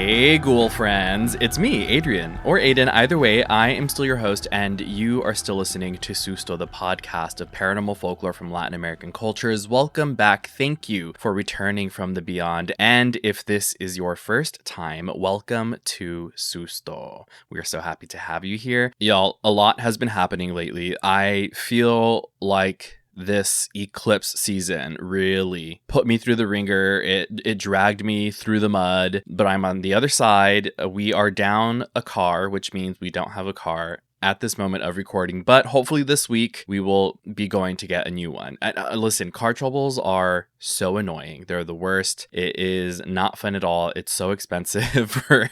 Hey, ghoul friends. It's me, Adrian, or Ayden. Either way, I am still your host, and you are still listening to Susto, the podcast of paranormal folklore from Latin American cultures. Welcome back. Thank you for returning from the beyond. And if this is your first time, welcome to Susto. We are so happy to have you here. Y'all, a lot has been happening lately. I feel like this eclipse season really put me through the ringer. It dragged me through the mud, but I'm on the other side. We are down a car, which means we don't have a car at this moment of recording, but hopefully this week we will be going to get a new one. Listen, car troubles are so annoying. They're the worst. It is not fun at all. It's so expensive for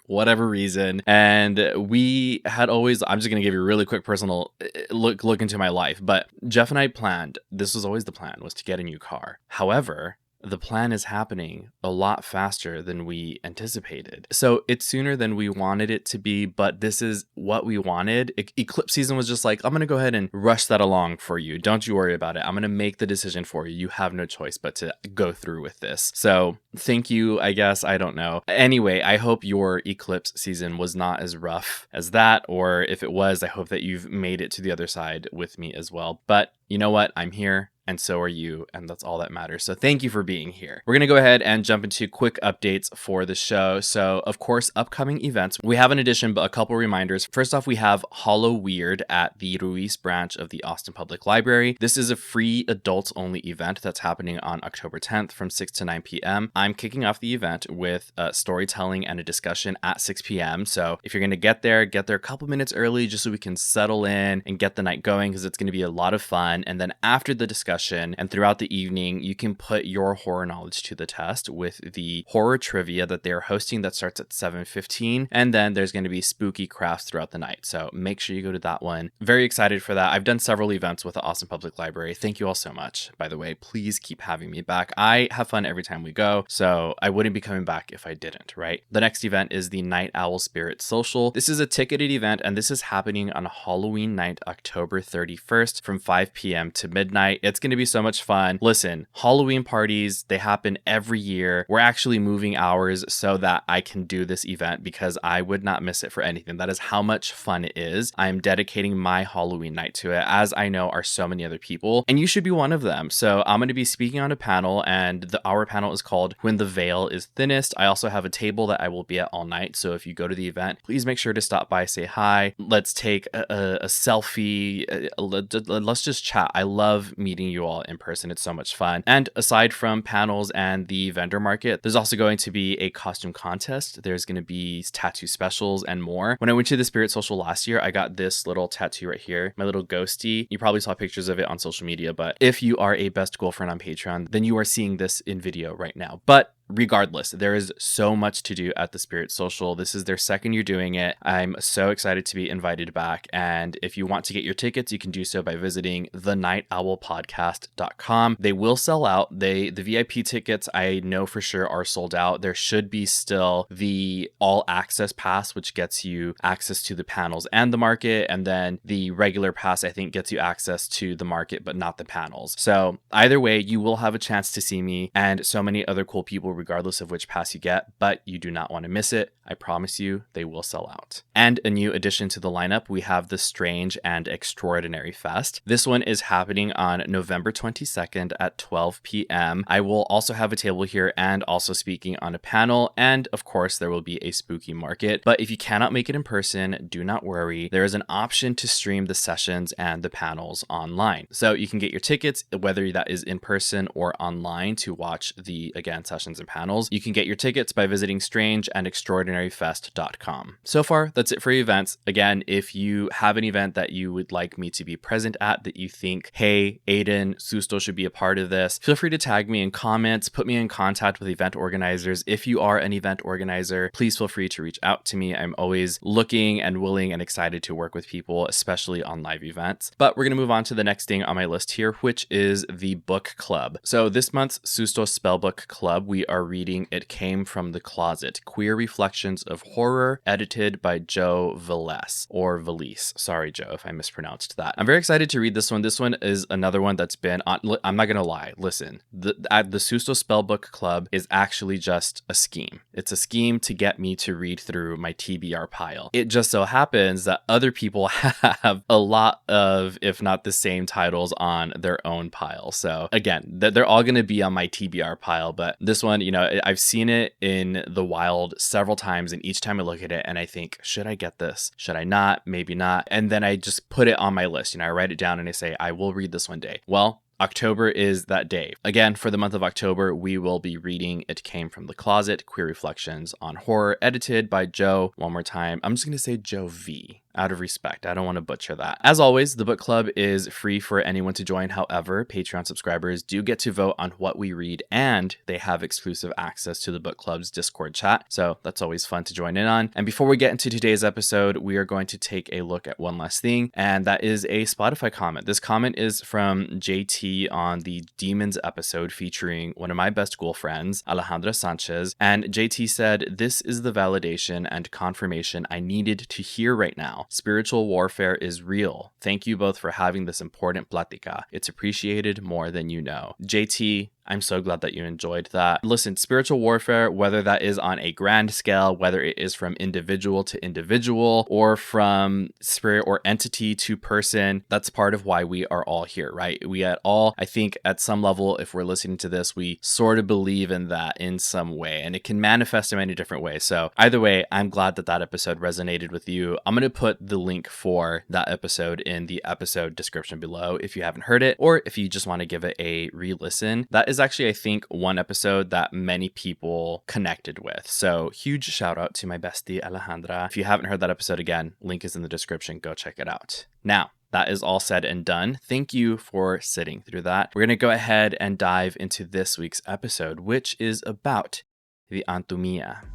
whatever reason. And we had always, I'm just going to give you a really quick personal look into my life, but Jeff and I planned, this was always the plan, was to get a new car. However, the plan is happening a lot faster than we anticipated. So it's sooner than we wanted it to be, but this is what we wanted. Eclipse season was just like, I'm going to go ahead and rush that along for you. Don't you worry about it. I'm going to make the decision for you. You have no choice but to go through with this. So thank you, I guess. I don't know. Anyway, I hope your eclipse season was not as rough as that, or if it was, I hope that you've made it to the other side with me as well. But you know what? I'm here. And so are you, and that's all that matters. So thank you for being here. We're going to go ahead and jump into quick updates for the show. So, of course, upcoming events. We have an addition, but a couple reminders. First off, we have Hollow Weird at the Ruiz branch of the Austin Public Library. This is a free adults-only event that's happening on October 10th from 6 to 9 p.m. I'm kicking off the event with storytelling and a discussion at 6 p.m. So if you're going to get there a couple minutes early just so we can settle in and get the night going, because it's going to be a lot of fun. And then after the discussion, and throughout the evening, you can put your horror knowledge to the test with the horror trivia that they're hosting that starts at 7:15. And then there's going to be spooky crafts throughout the night. So make sure you go to that one. Very excited for that. I've done several events with the Austin Public Library. Thank you all so much. By the way, please keep having me back. I have fun every time we go, so I wouldn't be coming back if I didn't, right? The next event is the Night Owl Spirit Social. This is a ticketed event, and this is happening on Halloween night, October 31st from 5 p.m. to midnight. It's going to be so much fun. Listen, Halloween parties, they happen every year. We're actually moving hours so that I can do this event because I would not miss it for anything. That is how much fun it is. I am dedicating my Halloween night to it, as I know are so many other people, and you should be one of them. So I'm going to be speaking on a panel, and our panel is called When the Veil is Thinnest. I also have a table that I will be at all night. So if you go to the event, please make sure to stop by, say hi. Let's take a selfie. Let's just chat. I love meeting you all in person. It's so much fun. And aside from panels and the vendor market, there's also going to be a costume contest. There's going to be tattoo specials and more. When I went to the Spirit Social last year, I got this little tattoo right here, my little ghosty. You probably saw pictures of it on social media, but if you are a best girlfriend on Patreon, then you are seeing this in video right now. But regardless, there is so much to do at the Spirit Social. This is their second year doing it. I'm so excited to be invited back. And if you want to get your tickets, you can do so by visiting thenightowlpodcast.com. They will sell out. The VIP tickets, I know for sure, are sold out. There should be still the all access pass, which gets you access to the panels and the market. And then the regular pass, I think, gets you access to the market, but not the panels. So either way, you will have a chance to see me and so many other cool people regardless of which pass you get, but you do not want to miss it. I promise you, they will sell out. And a new addition to the lineup, we have the Strange and Extraordinary Fest. This one is happening on November 22nd at 12 p.m. I will also have a table here and also speaking on a panel, and of course, there will be a spooky market. But if you cannot make it in person, do not worry. There is an option to stream the sessions and the panels online. So you can get your tickets, whether that is in person or online, to watch the, again, sessions and panels. You can get your tickets by visiting strangeandextraordinaryfest.com. So far, that's it for events. Again, if you have an event that you would like me to be present at that you think, hey, Ayden, Susto should be a part of this, feel free to tag me in comments, put me in contact with event organizers. If you are an event organizer, please feel free to reach out to me. I'm always looking and willing and excited to work with people, especially on live events. But we're going to move on to the next thing on my list here, which is the book club. So this month's Susto Spellbook Club, we are are reading It Came From the Closet, Queer Reflections of Horror, edited by Joe Velez, or Velez. Sorry, Joe, if I mispronounced that. I'm very excited to read this one. This one is another one that's been on, I'm not going to lie, listen, the Susto Spellbook Club is actually just a scheme. It's a scheme to get me to read through my TBR pile. It just so happens that other people have a lot of, if not the same titles on their own pile. So again, they're all going to be on my TBR pile, but this one, you know, I've seen it in the wild several times, and each time I look at it and I think, should I get this? Should I not? Maybe not. And then I just put it on my list. You know, I write it down and I say, I will read this one day. Well, October is that day. Again, for the month of October, we will be reading It Came From the Closet, Queer Reflections on Horror, edited by Joe. One more time, I'm just going to say Joe V, out of respect. I don't want to butcher that. As always, the book club is free for anyone to join. However, Patreon subscribers do get to vote on what we read, and they have exclusive access to the book club's Discord chat. So that's always fun to join in on. And before we get into today's episode, we are going to take a look at one last thing, and that is a Spotify comment. This comment is from JT on the Demons episode featuring one of my best school friends, Alejandra Sanchez. And JT said, "This is the validation and confirmation I needed to hear right now. Spiritual warfare is real. Thank you both for having this important plática. It's appreciated more than you know." JT, I'm so glad that you enjoyed that. Listen, spiritual warfare, whether that is on a grand scale, whether it is from individual to individual, or from spirit or entity to person, that's part of why we are all here, right? We at all, I think at some level, if we're listening to this, we sort of believe in that in some way, and it can manifest in many different ways. So either way, I'm glad that that episode resonated with you. I'm going to put the link for that episode in the episode description below if you haven't heard it, or if you just want to give it a re-listen. That is actually, I think, one episode that many people connected with. So huge shout out to my bestie Alejandra. If you haven't heard that episode, again, link is in the description. Go check it out. Now, that is all said and done. Thank you for sitting through that. We're going to go ahead and dive into this week's episode, which is about the Antumía.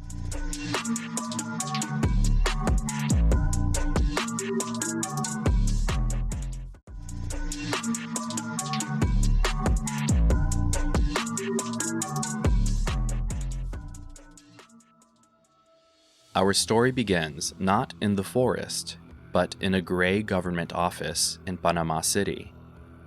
Our story begins not in the forest, but in a gray government office in Panama City.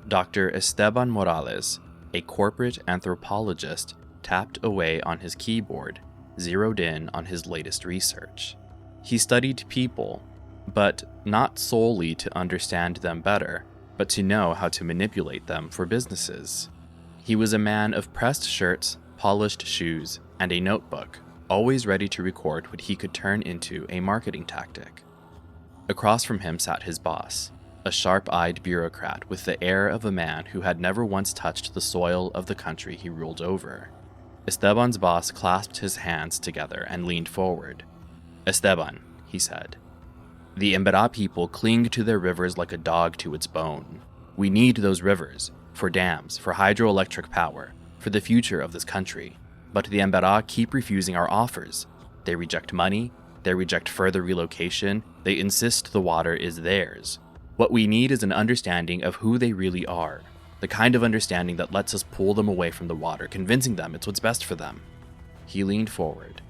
Dr. Esteban Morales, a corporate anthropologist, tapped away on his keyboard, zeroed in on his latest research. He studied people, but not solely to understand them better, but to know how to manipulate them for businesses. He was a man of pressed shirts, polished shoes, and a notebook, always ready to record what he could turn into a marketing tactic. Across from him sat his boss, a sharp-eyed bureaucrat with the air of a man who had never once touched the soil of the country he ruled over. Esteban's boss clasped his hands together and leaned forward. "Esteban," he said, "the Emberá people cling to their rivers like a dog to its bone. We need those rivers, for dams, for hydroelectric power, for the future of this country. But the Emberá keep refusing our offers. They reject money, they reject further relocation, they insist the water is theirs. What we need is an understanding of who they really are, the kind of understanding that lets us pull them away from the water, convincing them it's what's best for them." He leaned forward.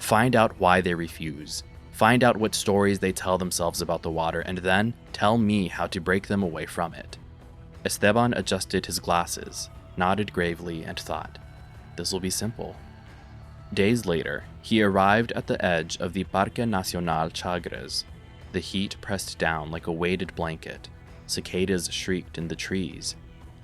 "Find out why they refuse. Find out what stories they tell themselves about the water, and then tell me how to break them away from it." Esteban adjusted his glasses, nodded gravely, and thought, this will be simple. Days later, he arrived at the edge of the Parque Nacional Chagres. The heat pressed down like a weighted blanket. Cicadas shrieked in the trees.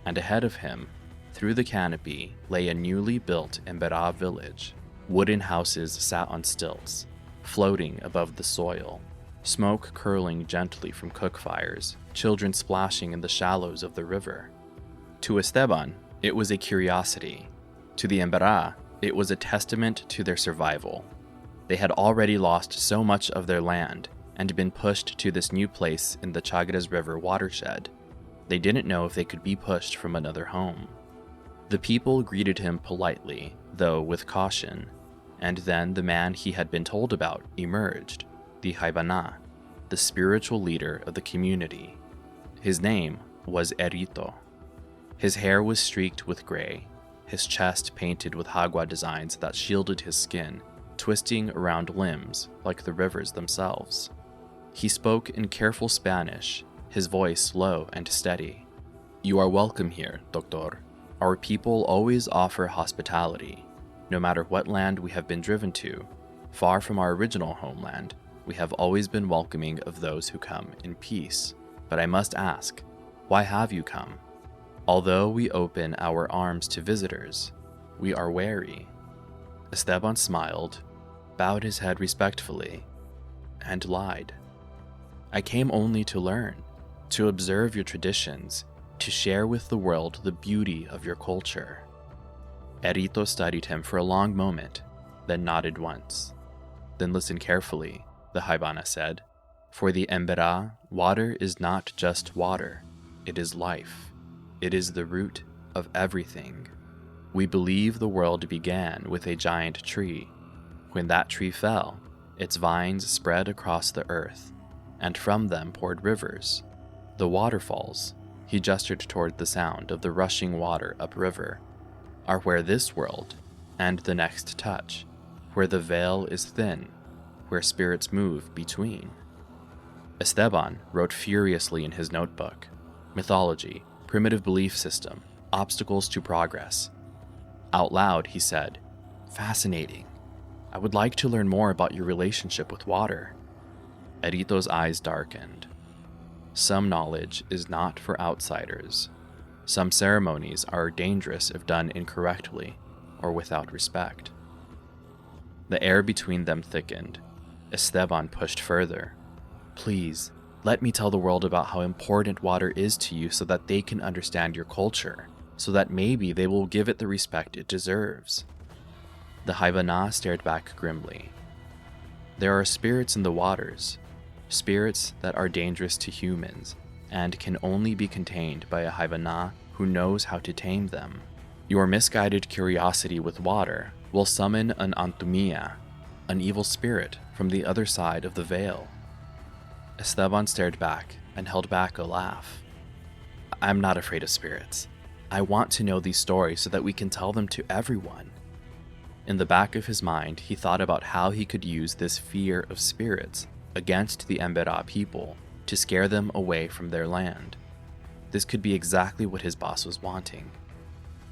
And ahead of him, through the canopy, lay a newly built Emberá village. Wooden houses sat on stilts, floating above the soil. Smoke curling gently from cook fires, children splashing in the shallows of the river. To Esteban, it was a curiosity. To the Emberá, it was a testament to their survival. They had already lost so much of their land and been pushed to this new place in the Chagres River watershed. They didn't know if they could be pushed from another home. The people greeted him politely, though with caution, and then the man he had been told about emerged, the Ayden, the spiritual leader of the community. His name was Erito. His hair was streaked with gray. his chest painted with hagua designs that shielded his skin, twisting around limbs like the rivers themselves. He spoke in careful Spanish, his voice low and steady. "You are welcome here, Doctor. Our people always offer hospitality. No matter what land we have been driven to, far from our original homeland, we have always been welcoming of those who come in peace. But I must ask, why have you come? Although we open our arms to visitors, we are wary." Esteban smiled, bowed his head respectfully, and lied. "I came only to learn, to observe your traditions, to share with the world the beauty of your culture." Erito studied him for a long moment, then nodded once. "Then listen carefully," the Haibana said. "For the Emberá, water is not just water, it is life. It is the root of everything. We believe the world began with a giant tree. When that tree fell, its vines spread across the earth, and from them poured rivers. The waterfalls," he gestured toward the sound of the rushing water upriver, "are where this world and the next touch, where the veil is thin, where spirits move between." Esteban wrote furiously in his notebook: mythology, primitive belief system, obstacles to progress. Out loud, he said, "Fascinating. I would like to learn more about your relationship with water." Erito's eyes darkened. "Some knowledge is not for outsiders. Some ceremonies are dangerous if done incorrectly or without respect." The air between them thickened. Esteban pushed further. "Please, let me tell the world about how important water is to you so that they can understand your culture, so that maybe they will give it the respect it deserves." The Haibana stared back grimly. "There are spirits in the waters, spirits that are dangerous to humans, and can only be contained by a Haibana who knows how to tame them. Your misguided curiosity with water will summon an Antumía, an evil spirit from the other side of the veil." Esteban stared back and held back a laugh. "I'm not afraid of spirits. I want to know these stories so that we can tell them to everyone." In the back of his mind, he thought about how he could use this fear of spirits against the Emberá people to scare them away from their land. This could be exactly what his boss was wanting.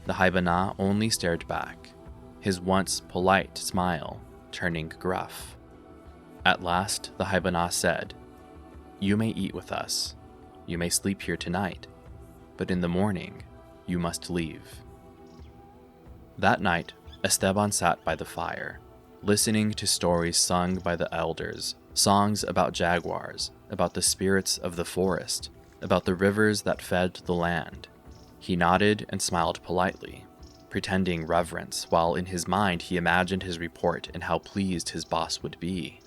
The Haibana only stared back, his once polite smile turning gruff. At last, the Haibana said, "You may eat with us. You may sleep here tonight. But in the morning, you must leave." That night, Esteban sat by the fire, listening to stories sung by the elders, songs about jaguars, about the spirits of the forest, about the rivers that fed the land. He nodded and smiled politely, pretending reverence, while in his mind he imagined his report and how pleased his boss would be.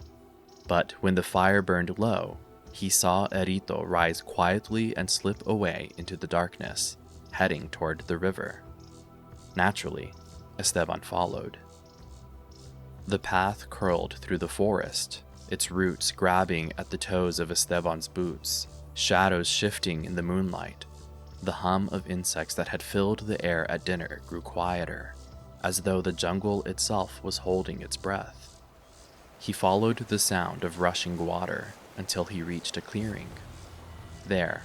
But when the fire burned low, he saw Erito rise quietly and slip away into the darkness, heading toward the river. Naturally, Esteban followed. The path curled through the forest, its roots grabbing at the toes of Esteban's boots, shadows shifting in the moonlight. The hum of insects that had filled the air at dinner grew quieter, as though the jungle itself was holding its breath. He followed the sound of rushing water until he reached a clearing. There,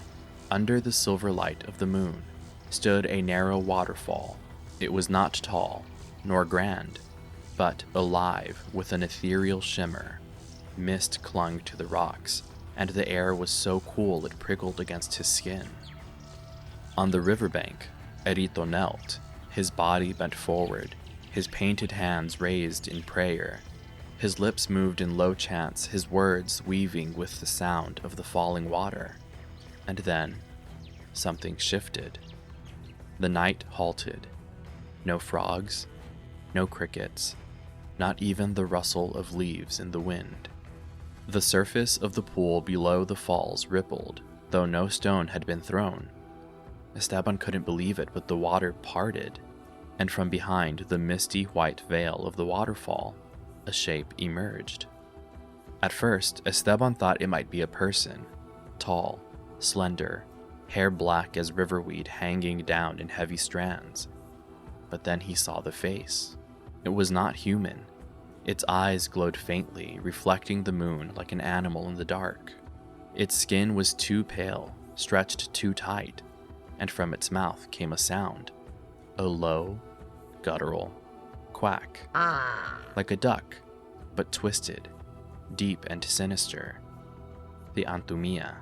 under the silver light of the moon, stood a narrow waterfall. It was not tall, nor grand, but alive with an ethereal shimmer. Mist clung to the rocks, and the air was so cool it prickled against his skin. On the riverbank, Erito knelt, his body bent forward, his painted hands raised in prayer. His lips moved in low chants, his words weaving with the sound of the falling water. And then, something shifted. The night halted. No frogs, no crickets, not even the rustle of leaves in the wind. The surface of the pool below the falls rippled, though no stone had been thrown. Esteban couldn't believe it, but the water parted, and from behind the misty white veil of the waterfall, a shape emerged. At first, Esteban thought it might be a person, tall, slender, hair black as riverweed hanging down in heavy strands. But then he saw the face. It was not human. Its eyes glowed faintly, reflecting the moon like an animal in the dark. Its skin was too pale, stretched too tight, and from its mouth came a sound. A low, guttural quack. Like a duck, but twisted, deep and sinister. The Antumía.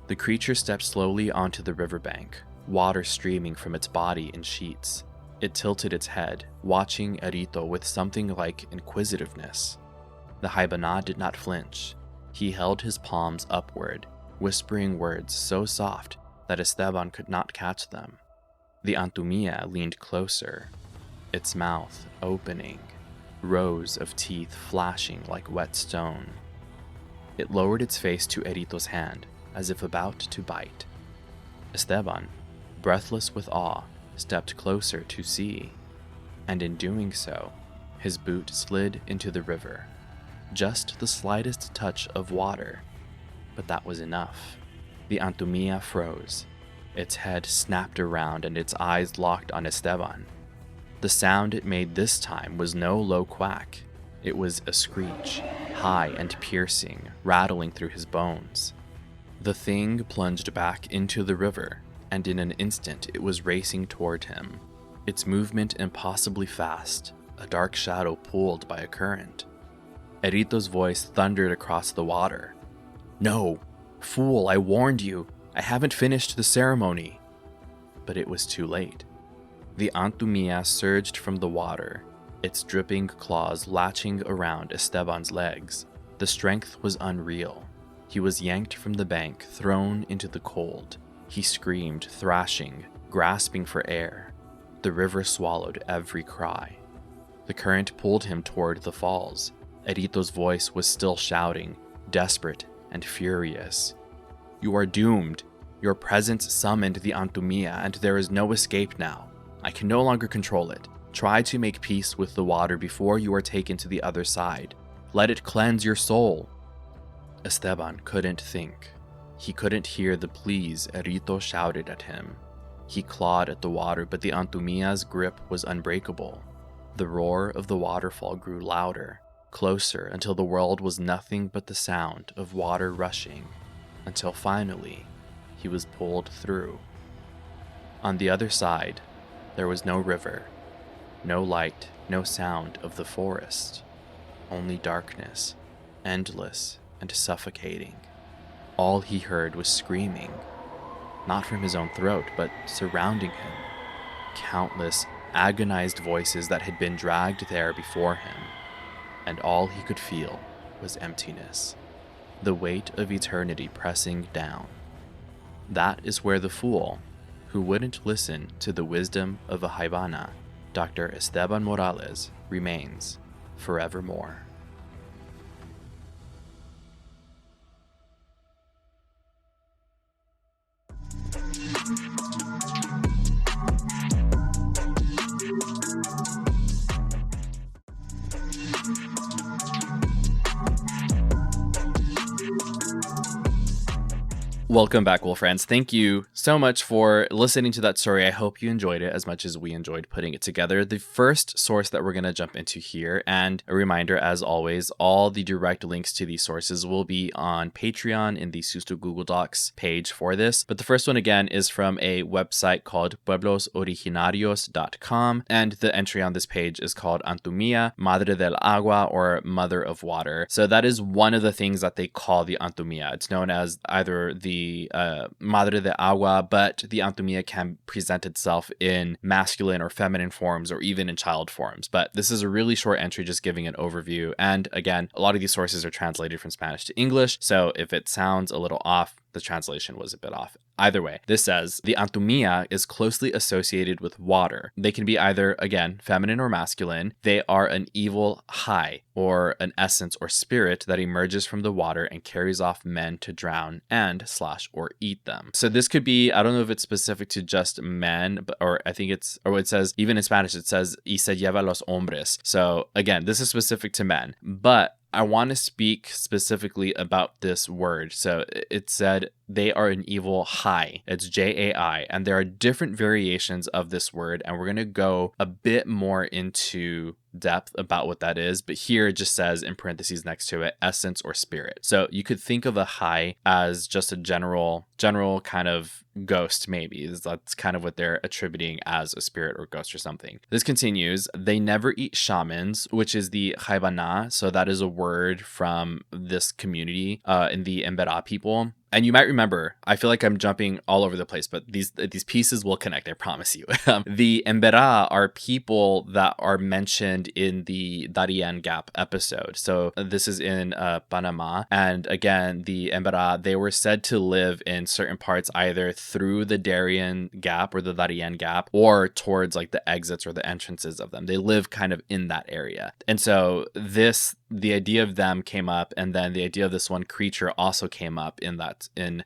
The creature stepped slowly onto the riverbank, water streaming from its body in sheets. It tilted its head, watching Erito with something like inquisitiveness. The Ayden did not flinch. He held his palms upward, whispering words so soft that Esteban could not catch them. The Antumía leaned closer, its mouth opening, rows of teeth flashing like wet stone. It lowered its face to Erito's hand, as if about to bite. Esteban, breathless with awe, stepped closer to see, and in doing so, his boot slid into the river. Just the slightest touch of water, but that was enough. The Antumía froze. Its head snapped around and its eyes locked on Esteban. The sound it made this time was no low quack. It was a screech, high and piercing, rattling through his bones. The thing plunged back into the river, and in an instant it was racing toward him. Its movement impossibly fast, a dark shadow pulled by a current. Erito's voice thundered across the water. "No! Fool, I warned you! I haven't finished the ceremony!" But it was too late. The Antumía surged from the water, its dripping claws latching around Esteban's legs. The strength was unreal. He was yanked from the bank, thrown into the cold. He screamed, thrashing, grasping for air. The river swallowed every cry. The current pulled him toward the falls. Erito's voice was still shouting, desperate and furious. "You are doomed. Your presence summoned the Antumía, and there is no escape now. I can no longer control it. Try to make peace with the water before you are taken to the other side. Let it cleanse your soul." Esteban couldn't think. He couldn't hear the pleas Erito shouted at him. He clawed at the water, but the Antumía's grip was unbreakable. The roar of the waterfall grew louder, closer, until the world was nothing but the sound of water rushing, until finally he was pulled through. On the other side, there was no river, no light, no sound of the forest, only darkness, endless and suffocating. All he heard was screaming, not from his own throat, but surrounding him. Countless, agonized voices that had been dragged there before him, and all he could feel was emptiness, the weight of eternity pressing down. That is where the fool, who wouldn't listen to the wisdom of a Ayden, Dr. Esteban Morales, remains forevermore. Welcome back, Wolf friends. Thank you so much for listening to that story. I hope you enjoyed it as much as we enjoyed putting it together. The first source that we're going to jump into here, and a reminder, as always, all the direct links to these sources will be on Patreon in the Susto Google Docs page for this. But the first one, again, is from a website called pueblosoriginarios.com, and the entry on this page is called Antumía, Madre del Agua, or Mother of Water. So that is one of the things that they call the Antumía. It's known as either the Madre de Agua, but the Antumía can present itself in masculine or feminine forms, or even in child forms. But this is a really short entry just giving an overview. And again, a lot of these sources are translated from Spanish to English, so if it sounds a little off, the translation was a bit off. Either way, this says the Antumía is closely associated with water. They can be either, again, feminine or masculine. They are an evil high, or an essence or spirit that emerges from the water and carries off men to drown and / or eat them. So this could be, I don't know if it's specific to just men, but, or I think it's, or it says, even in Spanish, it says, y se lleva los hombres. So again, this is specific to men, but I want to speak specifically about this word. So it said, they are an evil Hai. It's Jai. And there are different variations of this word. And we're going to go a bit more into depth about what that is. But here it just says in parentheses next to it, essence or spirit. So you could think of a Hai as just a general kind of ghost, maybe. That's kind of what they're attributing as a spirit or ghost or something. This continues. They never eat shamans, which is the Haibana. So that is a word from this community in the Emberá people. And you might remember, I feel like I'm jumping all over the place, but these pieces will connect, I promise you. The Emberá are people that are mentioned in the Darien Gap episode. So this is in Panama. And again, the Emberá, they were said to live in certain parts either through the Darien Gap or the Darien Gap or towards like the exits or the entrances of them. They live kind of in that area. And so the idea of them came up, and then the idea of this one creature also came up in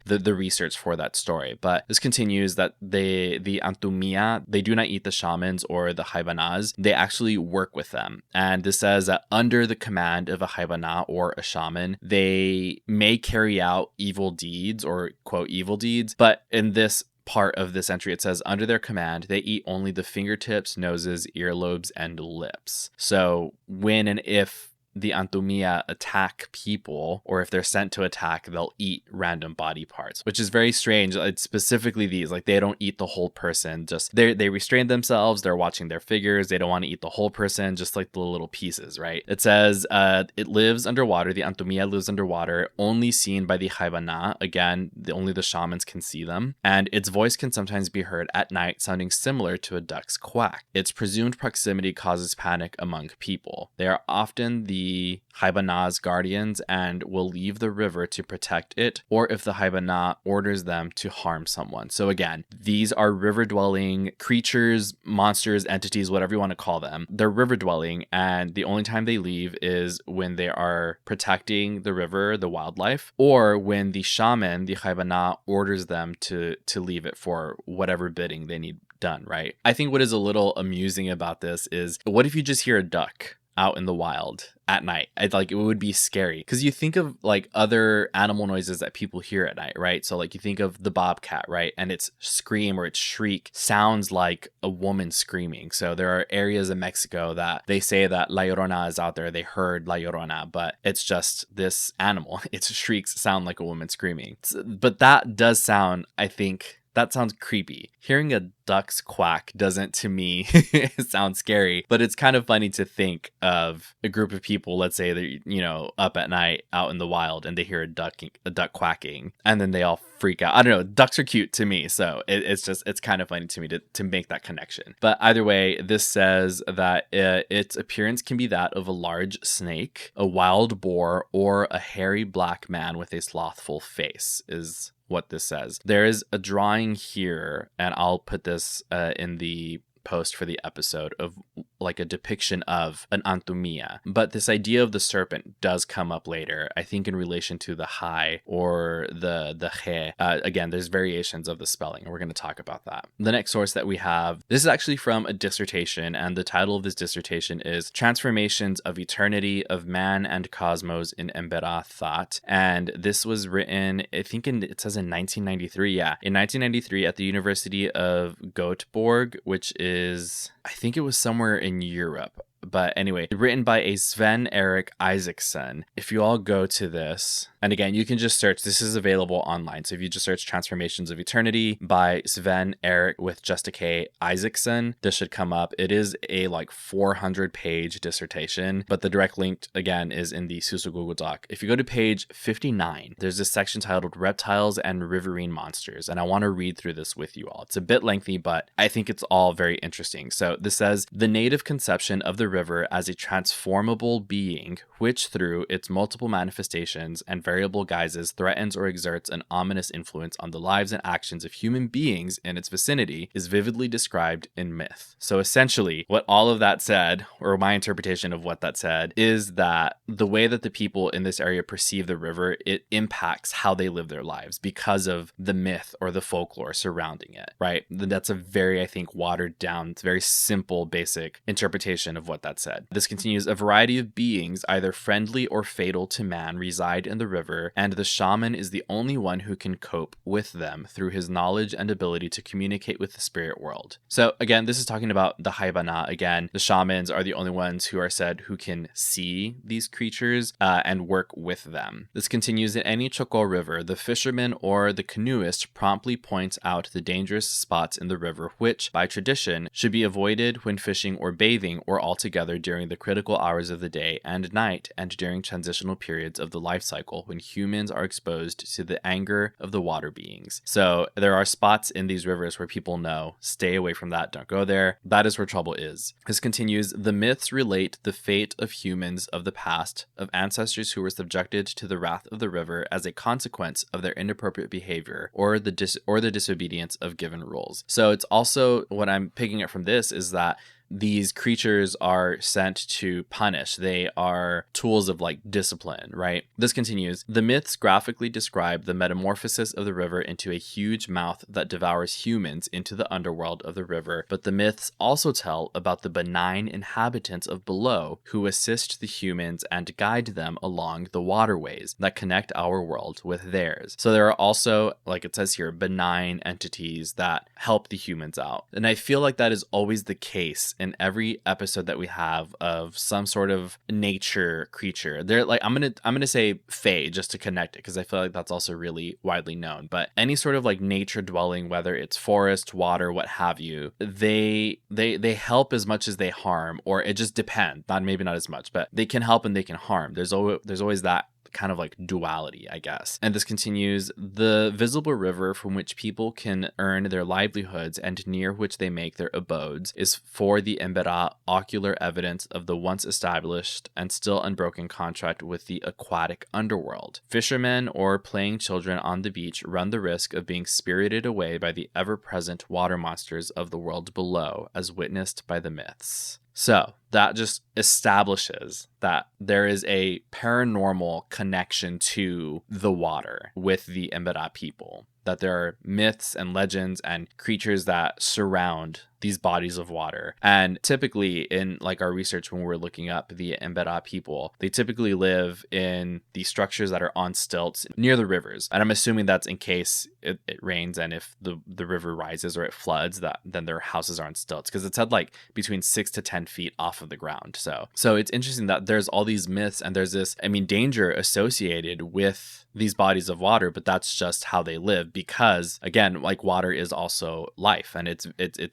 the research for that story. But this continues that the Antumía, they do not eat the shamans or the Haibanas. They actually work with them. And this says that under the command of a Haibana or a shaman, they may carry out evil deeds or quote evil deeds. But in this part of this entry, it says under their command, they eat only the fingertips, noses, earlobes, and lips. So when and if the Antumía attack people, or if they're sent to attack, they'll eat random body parts, which is very strange. It's specifically these, like they don't eat the whole person, just they restrain themselves, they're watching their figures, they don't want to eat the whole person, just like the little pieces, right? It says it lives underwater, the Antumía lives underwater, only seen by the Haibana. Again, only the shamans can see them, and its voice can sometimes be heard at night, sounding similar to a duck's quack. Its presumed proximity causes panic among people. They are often the Haibana's guardians and will leave the river to protect it, or if the Haibana orders them to harm someone. So again, these are river-dwelling creatures, monsters, entities, whatever you want to call them. They're river-dwelling, and the only time they leave is when they are protecting the river, the wildlife, or when the shaman, the Haibana, orders them to leave it for whatever bidding they need done, right? I think what is a little amusing about this is, what if you just hear a duck out in the wild at night? It would be scary, because you think of like other animal noises that people hear at night, right? So like you think of the bobcat, right? And its scream or its shriek sounds like a woman screaming. So there are areas in Mexico that they say that La Llorona is out there. They heard La Llorona, but it's just this animal. Its shrieks sound like a woman screaming. But that does sound, I think, that sounds creepy. Hearing a duck's quack doesn't, to me, sound scary, but it's kind of funny to think of a group of people, let's say they're, up at night out in the wild, and they hear a duck quacking, and then they all freak out. I don't know, ducks are cute to me, so it's kind of funny to me to make that connection. But either way, this says that its appearance can be that of a large snake, a wild boar, or a hairy black man with a slothful face, is what this says. There is a drawing here, and I'll put this in the post for the episode, of like a depiction of an Antumía. But this idea of the serpent does come up later, I think in relation to the Hai or the He. Again, there's variations of the spelling, and we're going to talk about that. The next source that we have, this is actually from a dissertation, and the title of this dissertation is Transformations of Eternity of Man and Cosmos in Emberá Thought. And this was written, I think it says in 1993. Yeah, in 1993 at the University of Göteborg, which is, I think it was somewhere in Europe. But anyway, written by a Sven Erik Isaacson. If you all go to this, and again, you can just search, this is available online. So if you just search Transformations of Eternity by Sven Erik with just a K, Isaacson, this should come up. It is a 400-page dissertation, but the direct link, again, is in the SUSO Google Doc. If you go to page 59, there's this section titled Reptiles and Riverine Monsters, and I want to read through this with you all. It's a bit lengthy, but I think it's all very interesting. So this says, the native conception of the river as a transformable being, which through its multiple manifestations and variable guises threatens or exerts an ominous influence on the lives and actions of human beings in its vicinity, is vividly described in myth. So essentially, what all of that said, or my interpretation of what that said, is that the way that the people in this area perceive the river, it impacts how they live their lives because of the myth or the folklore surrounding it, right? That's a very, I think, watered down, very simple, basic interpretation of what what that said. This continues, a variety of beings, either friendly or fatal to man, reside in the river, and the shaman is the only one who can cope with them through his knowledge and ability to communicate with the spirit world. So again, this is talking about the Haibana. Again, the shamans are the only ones who are said who can see these creatures and work with them. This continues, in any Choco river, the fisherman or the canoeist promptly points out the dangerous spots in the river, which, by tradition, should be avoided when fishing or bathing, or altogether during the critical hours of the day and night, and during transitional periods of the life cycle when humans are exposed to the anger of the water beings. So there are spots in these rivers where people know, stay away from that, don't go there. That is where trouble is. This continues, the myths relate the fate of humans of the past, of ancestors who were subjected to the wrath of the river as a consequence of their inappropriate behavior or the disobedience of given rules. So it's also, what I'm picking up from this is that these creatures are sent to punish. They are tools of like discipline, right? This continues. The myths graphically describe the metamorphosis of the river into a huge mouth that devours humans into the underworld of the river, but the myths also tell about the benign inhabitants of below who assist the humans and guide them along the waterways that connect our world with theirs. So there are also, like it says here, benign entities that help the humans out. And I feel like that is always the case in every episode that we have of some sort of nature creature. They're like, I'm gonna say fae just to connect it, because I feel like that's also really widely known. But any sort of like nature dwelling, whether it's forest, water, what have you, they help as much as they harm, or it just depends. Maybe not as much, but they can help and they can harm. There's always that kind of like duality, I guess. And this continues, the visible river from which people can earn their livelihoods and near which they make their abodes is for the Emberá ocular evidence of the once established and still unbroken contract with the aquatic underworld. Fishermen or playing children on the beach run the risk of being spirited away by the ever-present water monsters of the world below, as witnessed by the myths. So that just establishes that there is a paranormal connection to the water with the Emberá people, that there are myths and legends and creatures that surround these bodies of water. And typically in like our research, when we're looking up the Emberá people, they typically live in these structures that are on stilts near the rivers. And I'm assuming that's in case it rains, and if the river rises or it floods, that then their houses are on stilts, because it's had like between 6 to 10 feet off of the ground. So it's interesting that there's all these myths and there's this, danger associated with these bodies of water, but that's just how they live, because again, like water is also life, and it's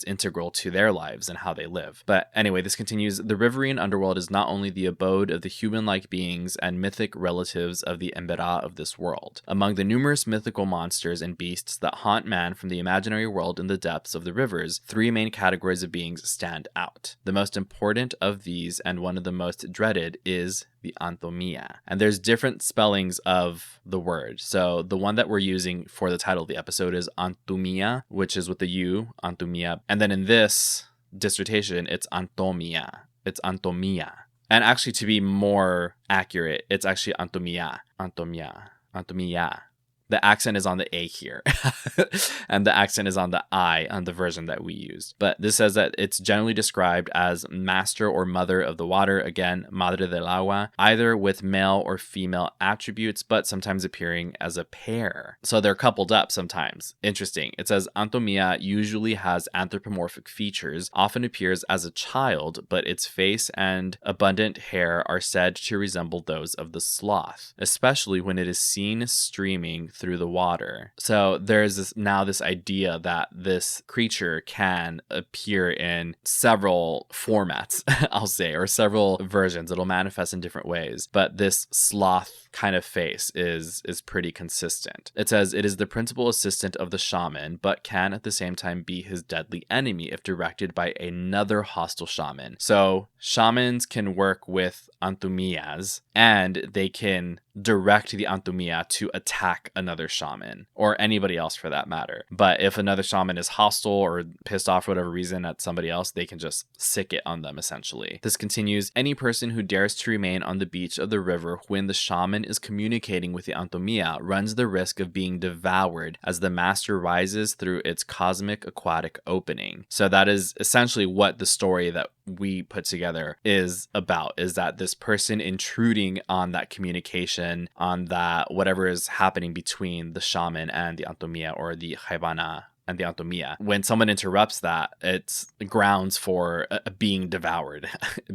integral to their lives and how they live. But anyway, this continues. The riverine underworld is not only the abode of the human-like beings and mythic relatives of the Emberá of this world. Among the numerous mythical monsters and beasts that haunt man from the imaginary world in the depths of the rivers, 3 main categories of beings stand out. The most important of these, and one of the most dreaded, is the Antumía. And there's different spellings of the word. So the one that we're using for the title of the episode is Antumía, which is with the U, Antumía. And then in this dissertation, it's Antumía. It's Antumía. And actually, to be more accurate, it's actually Antumía. Antumía. Antumía. The accent is on the A here, and the accent is on the I on the version that we used. But this says that it's generally described as master or mother of the water, again, madre del agua, either with male or female attributes, but sometimes appearing as a pair. So they're coupled up sometimes. Interesting. It says Antumía usually has anthropomorphic features, often appears as a child, but its face and abundant hair are said to resemble those of the sloth, especially when it is seen streaming through the water. So there's this idea that this creature can appear in several formats, I'll say, or several versions. It'll manifest in different ways, but this sloth kind of face is pretty consistent. It says it is the principal assistant of the shaman, but can at the same time be his deadly enemy if directed by another hostile shaman. So shamans can work with Antumías, and they can direct the Antumía to attack another shaman, or anybody else for that matter. But if another shaman is hostile or pissed off for whatever reason at somebody else, they can just sick it on them, essentially. This continues, any person who dares to remain on the beach of the river when the shaman is communicating with the Antumía runs the risk of being devoured as the master rises through its cosmic aquatic opening. So that is essentially what the story that we put together is about, is that this person intruding on that communication, on that whatever is happening between the shaman and the Antumía, or the Haibana and the Antumía. When someone interrupts that, it's grounds for being devoured,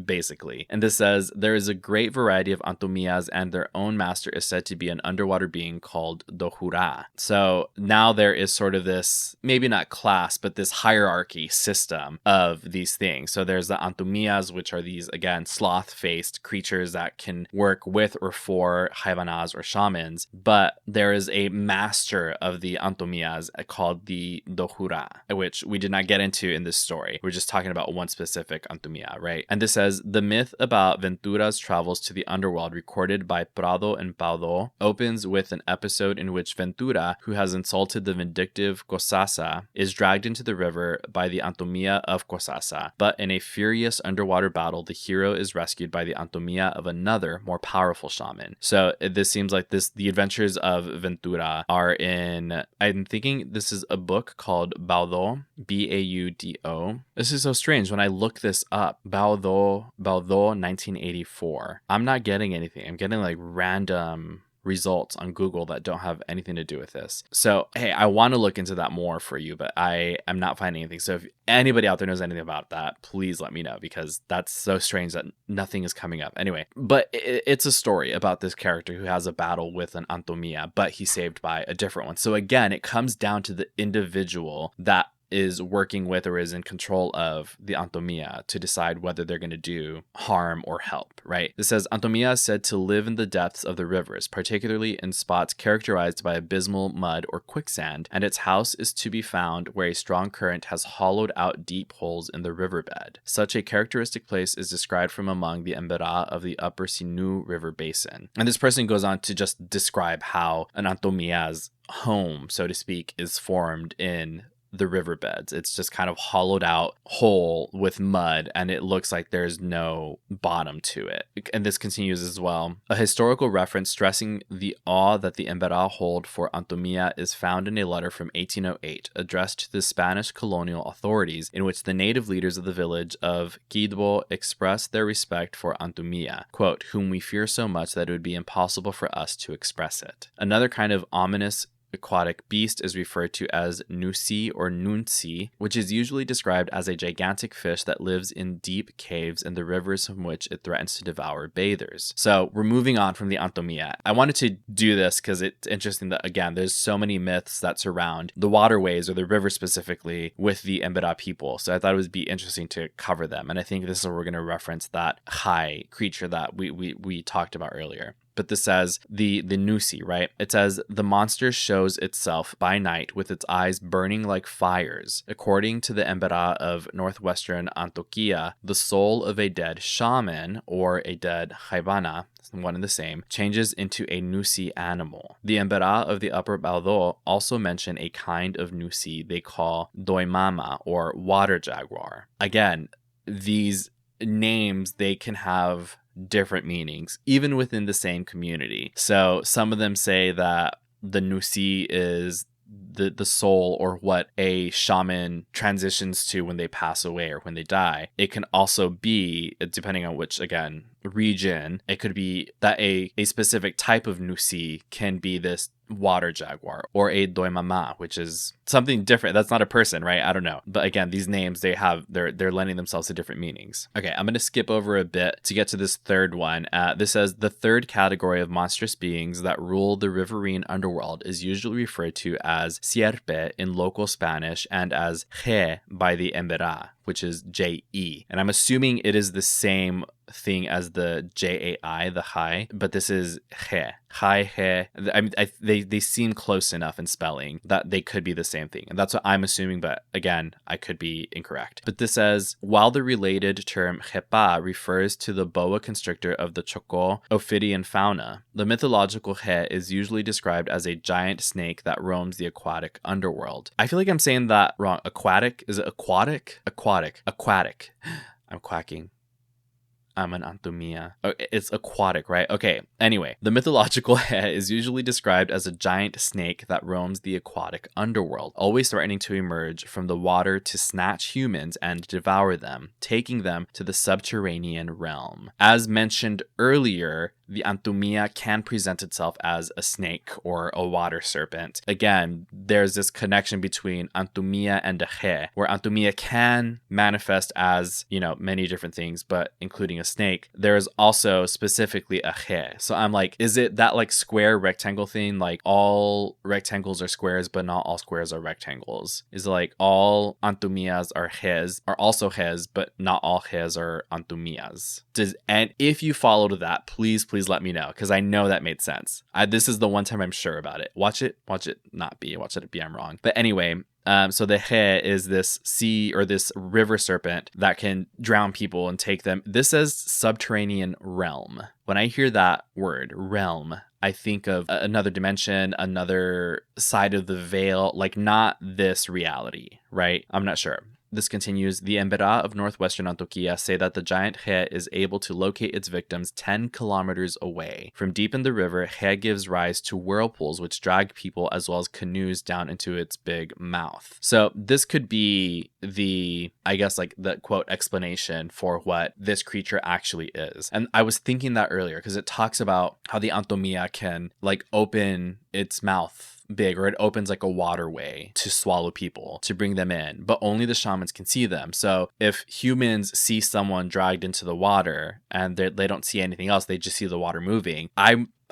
basically. And this says, there is a great variety of Antumías, and their own master is said to be an underwater being called Dohura. So now there is sort of this, maybe not class, but this hierarchy system of these things. So there's the Antumías, which are these, again, sloth-faced creatures that can work with or for Haivanas or shamans. But there is a master of the Antumías called the Dohura, which we did not get into in this story. We're just talking about one specific Antumía, right? And this says, the myth about Ventura's travels to the underworld, recorded by Prado and Paudo, opens with an episode in which Ventura, who has insulted the vindictive Cosasa, is dragged into the river by the Antumía of Cosasa. But in a furious underwater battle, the hero is rescued by the Antumía of another, more powerful shaman. So this seems like the adventures of Ventura are in, I'm thinking this is a book called Baudo, Baudo. This is so strange. When I look this up, Baudo 1984, I'm not getting anything. I'm getting like random results on Google that don't have anything to do with this. So, hey, I want to look into that more for you, but I am not finding anything. So if anybody out there knows anything about that, please let me know, because that's so strange that nothing is coming up. Anyway, but it's a story about this character who has a battle with an Antumía, but he's saved by a different one. So again, it comes down to the individual that is working with or is in control of the Antumía to decide whether they're going to do harm or help, right? It says, Antumía is said to live in the depths of the rivers, particularly in spots characterized by abysmal mud or quicksand, and its house is to be found where a strong current has hollowed out deep holes in the riverbed. Such a characteristic place is described from among the Emberá of the upper Sinu River basin. And this person goes on to just describe how an Antumía's home, so to speak, is formed in the riverbeds. It's just kind of hollowed out hole with mud, and it looks like there's no bottom to it. And this continues as well. A historical reference stressing the awe that the Emberá hold for Antumía is found in a letter from 1808 addressed to the Spanish colonial authorities, in which the native leaders of the village of Quidbo expressed their respect for Antumía, quote, whom we fear so much that it would be impossible for us to express it. Another kind of ominous aquatic beast is referred to as nusi or nunsi, which is usually described as a gigantic fish that lives in deep caves in the rivers from which it threatens to devour bathers. So we're moving on from the Antumía. I wanted to do this because it's interesting that, again, there's so many myths that surround the waterways or the river specifically with the Emberá people. So I thought it would be interesting to cover them. And I think this is where we're going to reference that high creature that we talked about earlier. But this says the Nusi, right? It says the monster shows itself by night with its eyes burning like fires. According to the Emberá of northwestern Antioquia, the soul of a dead shaman or a dead Haibana, one and the same, changes into a Nusi animal. The Emberá of the upper Baudo also mention a kind of Nusi they call doimama or water jaguar. Again, these names, they can have different meanings, even within the same community. So some of them say that the Nusi is the soul or what a shaman transitions to when they pass away or when they die. It can also be, depending on which, again, region, it could be that a specific type of Nusi can be this water jaguar or a doimama, which is something different. That's not a person, right? I don't know. But again, these names, they're lending themselves to different meanings. Okay, I'm going to skip over a bit to get to this third one. This says the third category of monstrous beings that rule the riverine underworld is usually referred to as sierpe in local Spanish and as je by the Emberá, which is J-E. And I'm assuming it is the same thing as the Jai, the high, but this is he. Hi, he. I mean, they seem close enough in spelling that they could be the same thing. And that's what I'm assuming, but again, I could be incorrect. But this says, while the related term hepa refers to the boa constrictor of the Choco ophidian fauna, the mythological he is usually described as a giant snake that roams the aquatic underworld. I feel like I'm saying that wrong. Aquatic? Is it aquatic? Aquatic. I'm quacking. I'm an Antumía. Oh, it's aquatic, right? Okay. Anyway, the mythological he is usually described as a giant snake that roams the aquatic underworld, always threatening to emerge from the water to snatch humans and devour them, taking them to the subterranean realm. As mentioned earlier, the Antumía can present itself as a snake or a water serpent. Again, there's this connection between Antumía and a he, where Antumía can manifest as, many different things, but including a snake. There is also specifically a he. So I'm like, is it that like square rectangle thing? Like all rectangles are squares, but not all squares are rectangles. Is it like all Antumías are also his, but not all his are Antumías? And if you followed that, please let me know, because I know that made sense. This is the one time I'm sure about it. Watch it not be. Watch it be I'm wrong. But anyway, so the he is this sea or this river serpent that can drown people and take them. This says subterranean realm. When I hear that word, realm, I think of another dimension, another side of the veil, like not this reality, right? I'm not sure. This continues, the Emberá of northwestern Antioquia say that the giant he is able to locate its victims 10 kilometers away. From deep in the river, he gives rise to whirlpools which drag people as well as canoes down into its big mouth. So this could be the quote explanation for what this creature actually is. And I was thinking that earlier because it talks about how the Antumía can like open its mouth big, or it opens like a waterway to swallow people, to bring them in, but only the shamans can see them. So if humans see someone dragged into the water and they don't see anything else, they just see the water moving,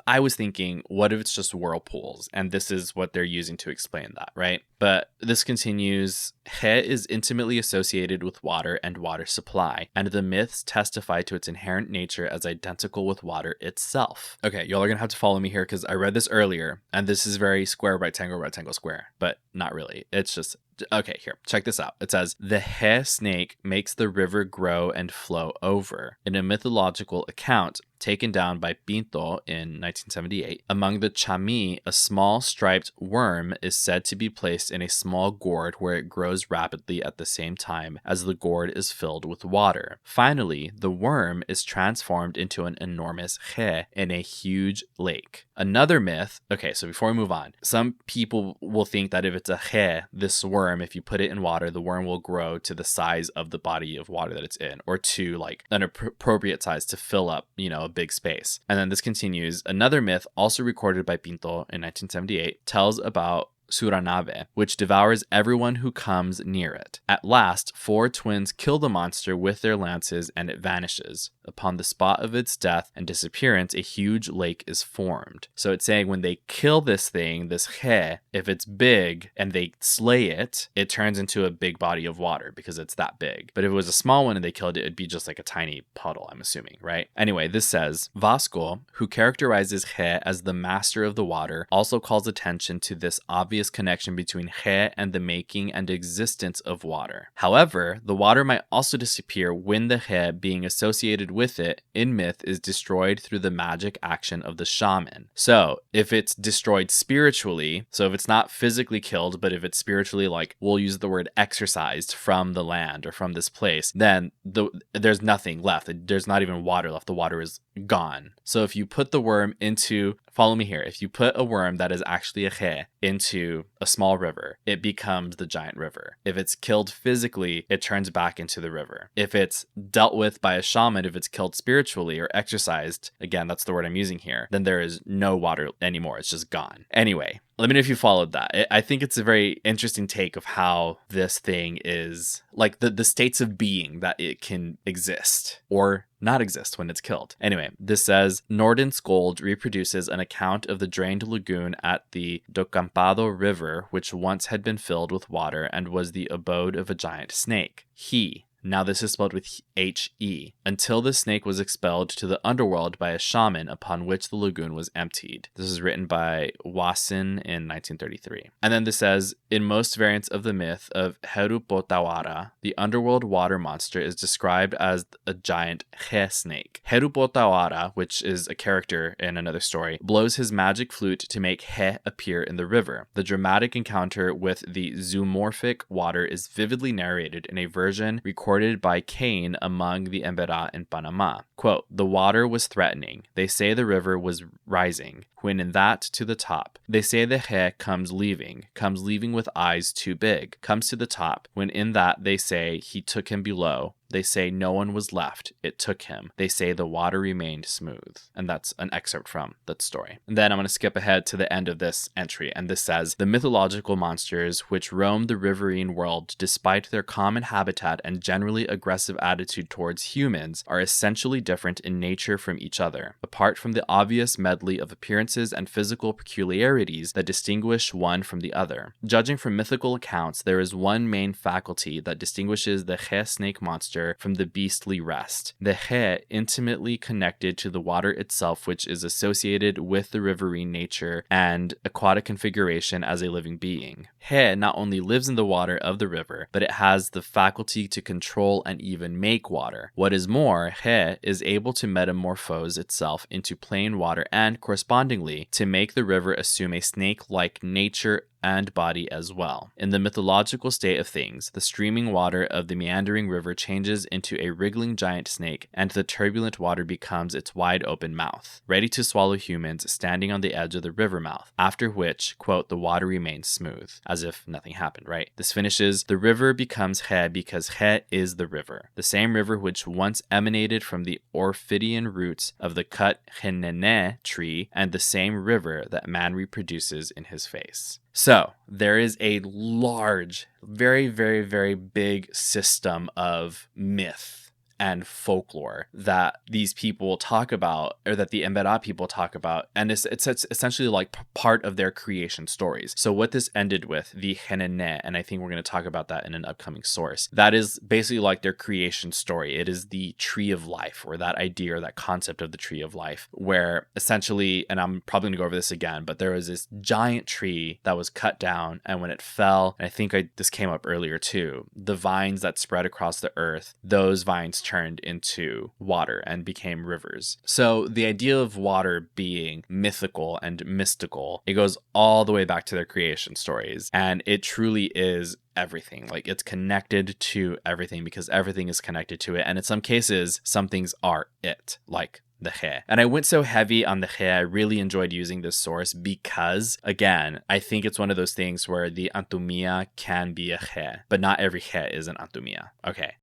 I was thinking, what if it's just whirlpools? And this is what they're using to explain that, right? But this continues, he is intimately associated with water and water supply, and the myths testify to its inherent nature as identical with water itself. Okay, y'all are gonna have to follow me here because I read this earlier, and this is very square, rectangle, square, but not really. It's just, okay, here, check this out. It says, the he snake makes the river grow and flow over. In a mythological account taken down by Pinto in 1978, among the Chami, a small striped worm is said to be placed in a small gourd where it grows rapidly at the same time as the gourd is filled with water. Finally, the worm is transformed into an enormous he in a huge lake. Another myth, okay, so before we move on, some people will think that if it's a he, this worm, if you put it in water, the worm will grow to the size of the body of water that it's in, or to like an appropriate size to fill up, a big space. And then this continues. Another myth, also recorded by Pinto in 1978, tells about Suranave, which devours everyone who comes near it. At last, 4 twins kill the monster with their lances and it vanishes. Upon the spot of its death and disappearance, a huge lake is formed. So it's saying when they kill this thing, this he, if it's big and they slay it, it turns into a big body of water because it's that big. But if it was a small one and they killed it, it'd be just like a tiny puddle, I'm assuming, right? Anyway, this says, Vasco, who characterizes he as the master of the water, also calls attention to this obvious connection between he and the making and existence of water. However, the water might also disappear when the he being associated with it in myth is destroyed through the magic action of the shaman. So if it's destroyed spiritually, so if it's not physically killed, but if it's spiritually, like we'll use the word exorcised from the land or from this place, then there's nothing left. There's not even water left. The water is gone. So if you put the worm into, follow me here, if you put a worm that is actually a he into a small river, it becomes the giant river. If it's killed physically, it turns back into the river. If it's dealt with by a shaman, if it's killed spiritually or exorcised, again, that's the word I'm using here, then there is no water anymore. It's just gone. Anyway, let me know if you followed that. I think it's a very interesting take of how this thing is, like the states of being that it can exist or not exist when it's killed. Anyway, this says, Nordenskjöld reproduces an account of the drained lagoon at the Docampado River, which once had been filled with water and was the abode of a giant snake. He, Now this is spelled with H-E, until the snake was expelled to the underworld by a shaman, upon which the lagoon was emptied. This is written by Wasson in 1933. And then this says, in most variants of the myth of Herupotawara, the underworld water monster is described as a giant he snake. Herupotawara, which is a character in another story, blows his magic flute to make he appear in the river. The dramatic encounter with the zoomorphic water is vividly narrated in a version recorded by Cain among the Emberá in Panama. Quote, the water was threatening. They say the river was rising, when in that to the top. They say the he comes leaving with eyes too big, comes to the top, when in that they say he took him below. They say no one was left. It took him. They say the water remained smooth. And that's an excerpt from that story. And then I'm going to skip ahead to the end of this entry. And this says, the mythological monsters which roam the riverine world, despite their common habitat and generally aggressive attitude towards humans, are essentially different in nature from each other. Apart from the obvious medley of appearances and physical peculiarities that distinguish one from the other. Judging from mythical accounts, there is one main faculty that distinguishes the he snake monster from the beastly rest. The he, intimately connected to the water itself, which is associated with the riverine nature and aquatic configuration as a living being. He not only lives in the water of the river, but it has the faculty to control and even make water. What is more, he is able to metamorphose itself into plain water and, correspondingly, to make the river assume a snake-like nature and body as well. In the mythological state of things, the streaming water of the meandering river changes into a wriggling giant snake, and the turbulent water becomes its wide open mouth, ready to swallow humans standing on the edge of the river mouth, after which, quote, the water remains smooth, as if nothing happened, right? This finishes, the river becomes he because he is the river, the same river which once emanated from the Orphidian roots of the cut henene tree, and the same river that man reproduces in his face. So there is a large, very, very, very big system of myth and folklore that these people talk about, or that the Emberá people talk about, and it's essentially like part of their creation stories. So what this ended with, the henene, and I think we're going to talk about that in an upcoming source, that is basically like their creation story. It is the tree of life, or that idea or that concept of the tree of life, where essentially, and I'm probably going to go over this again, but there was this giant tree that was cut down, and when it fell, and I think this came up earlier too, the vines that spread across the earth, those vines turned into water and became rivers. So the idea of water being mythical and mystical, it goes all the way back to their creation stories, and it truly is everything. Like, it's connected to everything because everything is connected to it, and in some cases some things are it, like the he. And I went so heavy on the he. I really enjoyed using this source because, again, I think it's one of those things where the Antumía can be a he, but not every he is an Antumía. Okay.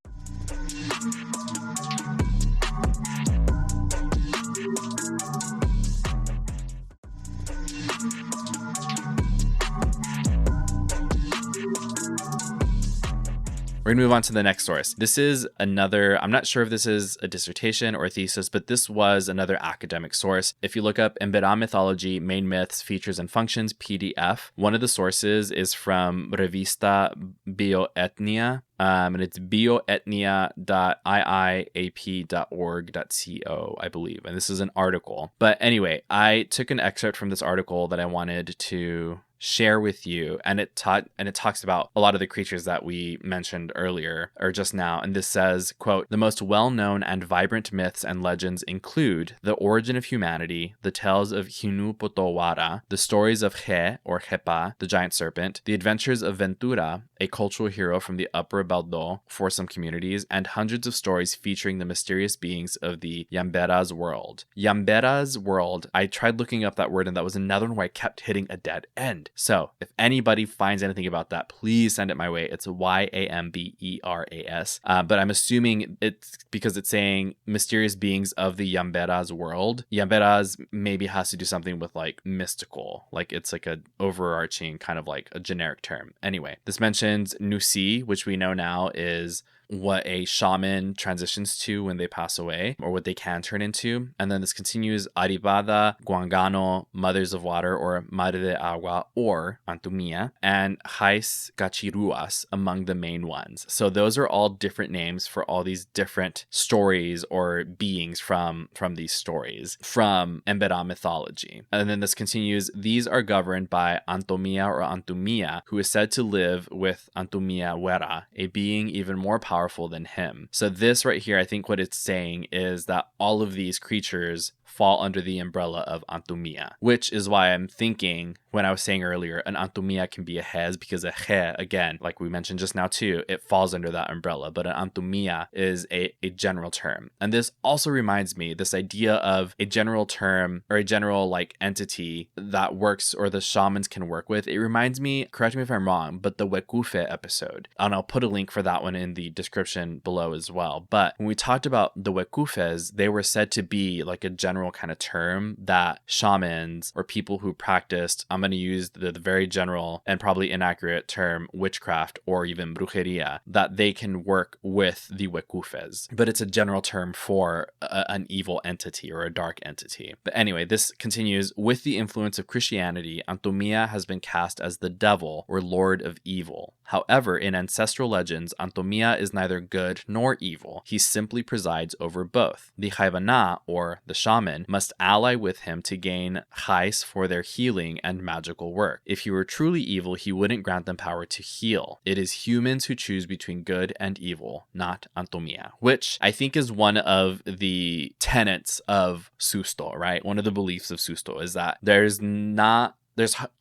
We're going to move on to the next source. This is another, I'm not sure if this is a dissertation or a thesis, but this was another academic source. If you look up Emberá mythology, main myths, features, and functions, PDF, one of the sources is from Revista Bioetnia, and it's bioetnia.iiap.org.co, I believe. And this is an article. But anyway, I took an excerpt from this article that I wanted to share with you, and it talks about a lot of the creatures that we mentioned earlier or just now. And this says, quote, the most well-known and vibrant myths and legends include the origin of humanity, the tales of Hinupotowara, the stories of He or Hepa, the giant serpent, the adventures of Ventura, a cultural hero from the Upper Baldo for some communities, and hundreds of stories featuring the mysterious beings of the Emberá's world. Emberá's world, I tried looking up that word, and that was another one where I kept hitting a dead end. So if anybody finds anything about that, please send it my way. It's Yamberas. But I'm assuming it's because it's saying mysterious beings of the Emberá's world. Emberá's maybe has to do something with like mystical, like it's like a overarching kind of like a generic term. Anyway, this mentions Nusi, which we know now is what a shaman transitions to when they pass away, or what they can turn into. And then this continues Aribada, Guangano, Mothers of Water, or Madre de Agua, or Antumía, and Hais Gachiruas among the main ones. So those are all different names for all these different stories or beings from these stories from Emberá mythology. And then this continues, these are governed by Antumía or Antumía, who is said to live with Antumía Wera, a being even more powerful than him. So this right here, I think what it's saying is that all of these creatures fall under the umbrella of Antumía, which is why I'm thinking when I was saying earlier, an Antumía can be a hez, because a he, again, like we mentioned just now too, it falls under that umbrella, but an Antumía is a general term. And this also reminds me, this idea of a general term or a general like entity that works or the shamans can work with, it reminds me, correct me if I'm wrong, but the Wekufe episode, and I'll put a link for that one in the description below as well. But when we talked about the Wekufes, they were said to be like a general kind of term that shamans or people who practiced, I'm going to use the very general and probably inaccurate term witchcraft or even brujeria, that they can work with the Wekufes. But it's a general term for an evil entity or a dark entity. But anyway, this continues, with the influence of Christianity, Antumía has been cast as the devil or lord of evil. However, in ancestral legends, Antumía is neither good nor evil. He simply presides over both. The Haibana, or the shaman, must ally with him to gain chais for their healing and magical work. If he were truly evil, he wouldn't grant them power to heal. It is humans who choose between good and evil, not Antumía, which I think is one of the tenets of Susto, right? One of the beliefs of Susto is that there's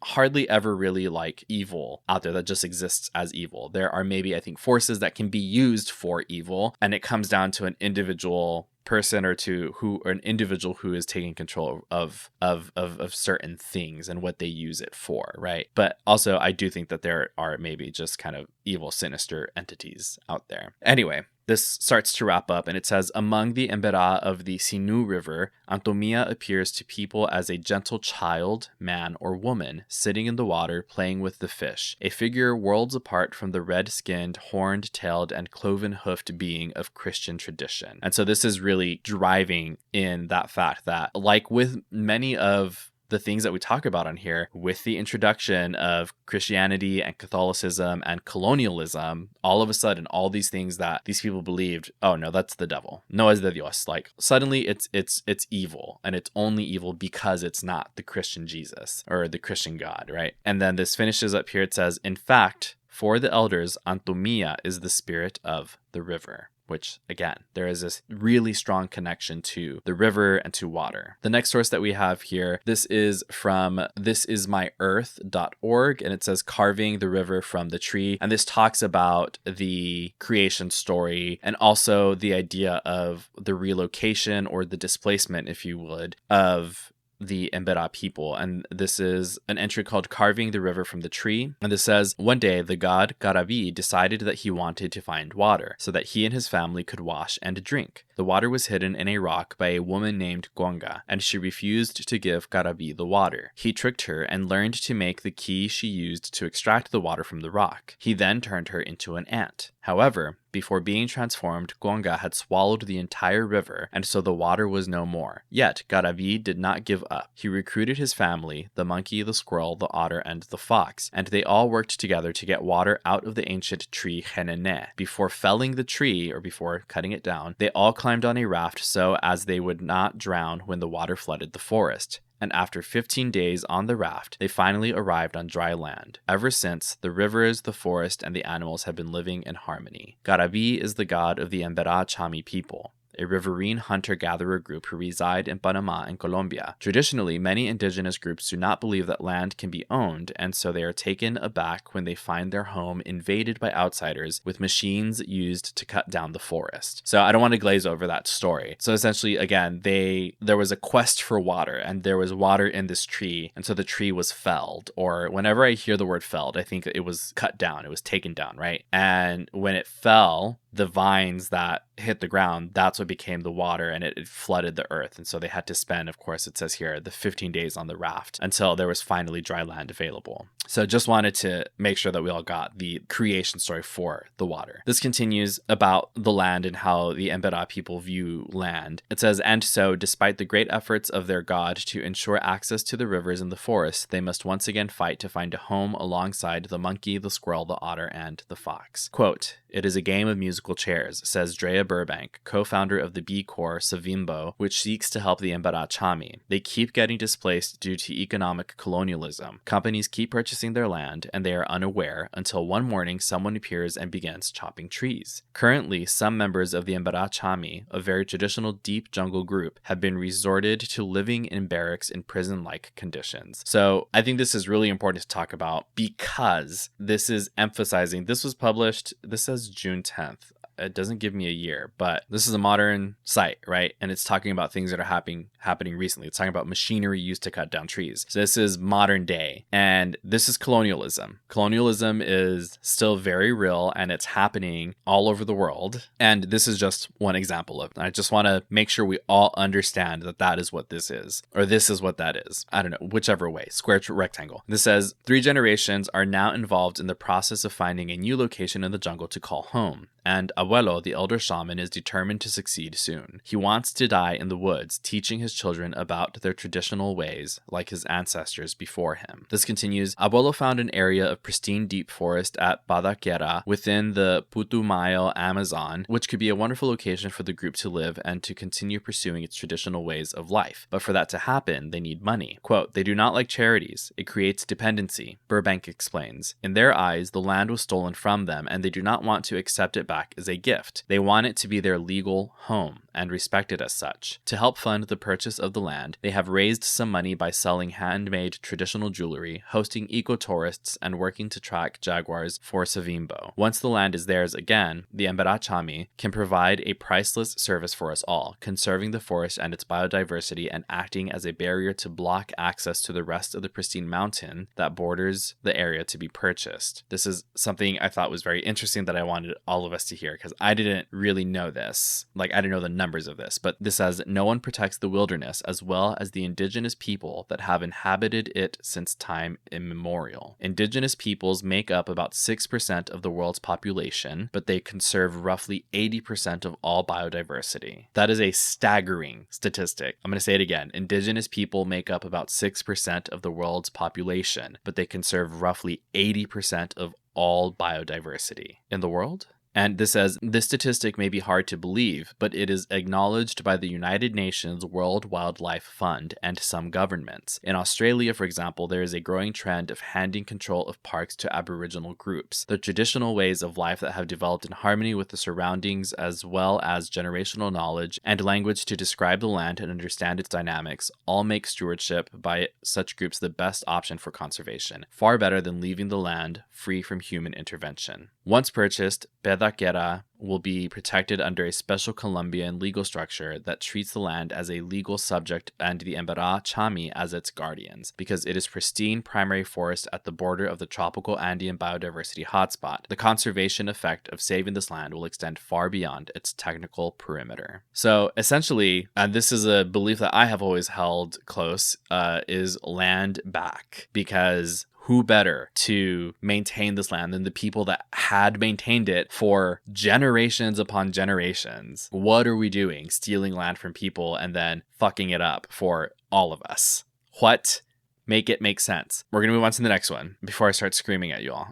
hardly ever really like evil out there that just exists as evil. There are maybe, I think, forces that can be used for evil, and it comes down to an individual person or an individual who is taking control of certain things and what they use it for, right? But also I do think that there are maybe just kind of evil, sinister entities out there. Anyway, this starts to wrap up, and it says, among the Emberá of the Sinu River, Antumía appears to people as a gentle child, man, or woman, sitting in the water, playing with the fish, a figure worlds apart from the red-skinned, horned-tailed, and cloven-hoofed being of Christian tradition. And so this is really driving in that fact that, like with many of the things that we talk about on here, with the introduction of Christianity and Catholicism and colonialism, all of a sudden, all these things that these people believed, oh no, that's the devil. No es de Dios. Like suddenly it's evil, and it's only evil because it's not the Christian Jesus or the Christian God, right? And then this finishes up here. It says, in fact, for the elders, Antumía is the spirit of the river. Which, again, there is this really strong connection to the river and to water. The next source that we have here, this is from thisismyearth.org, and it says carving the river from the tree. And this talks about the creation story and also the idea of the relocation or the displacement, if you would, of the Emberá people. And this is an entry called Carving the River from the Tree. And this says, one day the god Garabi decided that he wanted to find water so that he and his family could wash and drink. The water was hidden in a rock by a woman named Gonga, and she refused to give Garabi the water. He tricked her and learned to make the key she used to extract the water from the rock. He then turned her into an ant. However, before being transformed, Gonga had swallowed the entire river, and so the water was no more. Yet, Garabi did not give up. He recruited his family, the monkey, the squirrel, the otter, and the fox, and they all worked together to get water out of the ancient tree Henene. Before felling the tree, or before cutting it down, they all climbed on a raft so as they would not drown when the water flooded the forest. And after 15 days on the raft, they finally arrived on dry land. Ever since, the rivers, the forest, and the animals have been living in harmony. Garabi is the god of the Emberá Chami people, a riverine hunter-gatherer group who reside in Panama and Colombia. Traditionally, many indigenous groups do not believe that land can be owned, and so they are taken aback when they find their home invaded by outsiders with machines used to cut down the forest. So I don't want to glaze over that story. So essentially, again, there was a quest for water, and there was water in this tree, and so the tree was felled. Or whenever I hear the word felled, I think it was cut down, it was taken down, right? And when it fell, the vines that hit the ground, that's what became the water, and it flooded the earth. And so they had to spend, of course, it says here, the 15 days on the raft until there was finally dry land available. So just wanted to make sure that we all got the creation story for the water. This continues about the land and how the Emberá people view land. It says, and so, despite the great efforts of their god to ensure access to the rivers and the forests, they must once again fight to find a home alongside the monkey, the squirrel, the otter, and the fox. Quote, it is a game of musical chairs, says Drea Burbank, co-founder of the B Corps Savimbo, which seeks to help the Emberá Chami. They keep getting displaced due to economic colonialism. Companies keep purchasing their land, and they are unaware until one morning someone appears and begins chopping trees. Currently, some members of the Emberá Chami, a very traditional deep jungle group, have been resorted to living in barracks in prison-like conditions. So I think this is really important to talk about because this is emphasizing, this was published, this says June 10th. It doesn't give me a year, but this is a modern site, right? And it's talking about things that are happening recently. It's talking about machinery used to cut down trees. So this is modern day, and this is colonialism. Colonialism is still very real, and it's happening all over the world. And this is just one example of it. I just want to make sure we all understand that that is what this is, or this is what that is. I don't know, whichever way, square to rectangle. This says 3 generations are now involved in the process of finding a new location in the jungle to call home. And Abuelo, the elder shaman, is determined to succeed soon. He wants to die in the woods, teaching his children about their traditional ways, like his ancestors before him. This continues, Abuelo found an area of pristine deep forest at Badaquera within the Putumayo Amazon, which could be a wonderful location for the group to live and to continue pursuing its traditional ways of life. But for that to happen, they need money. Quote, they do not like charities. It creates dependency, Burbank explains. In their eyes, the land was stolen from them, and they do not want to accept it back as a gift. They want it to be their legal home and respect it as such. To help fund the purchase of the land, they have raised some money by selling handmade traditional jewelry, hosting eco-tourists, and working to track jaguars for Savimbo. Once the land is theirs again, the Emberá Chami can provide a priceless service for us all, conserving the forest and its biodiversity and acting as a barrier to block access to the rest of the pristine mountain that borders the area to be purchased. This is something I thought was very interesting that I wanted all of us to hear, because I didn't really know this. Like, I didn't know the numbers of this, but this says, no one protects the wilderness as well as the indigenous people that have inhabited it since time immemorial. Indigenous peoples make up about 6% of the world's population, but they conserve roughly 80% of all biodiversity. That is a staggering statistic. I'm going to say it again. Indigenous people make up about 6% of the world's population, but they conserve roughly 80% of all biodiversity in the world. And this says, this statistic may be hard to believe, but it is acknowledged by the United Nations World Wildlife Fund and some governments. In Australia, for example, there is a growing trend of handing control of parks to Aboriginal groups. The traditional ways of life that have developed in harmony with the surroundings, as well as generational knowledge and language to describe the land and understand its dynamics, all make stewardship by such groups the best option for conservation, far better than leaving the land free from human intervention. Once purchased, Badaquera will be protected under a special Colombian legal structure that treats the land as a legal subject and the Emberá Chami as its guardians, because it is pristine primary forest at the border of the tropical Andean biodiversity hotspot. The conservation effect of saving this land will extend far beyond its technical perimeter. So essentially, and this is a belief that I have always held close, is land back, because who better to maintain this land than the people that had maintained it for generations upon generations? What are we doing? Stealing land from people and then fucking it up for all of us. What? Make it make sense. We're going to move on to the next one before I start screaming at you all.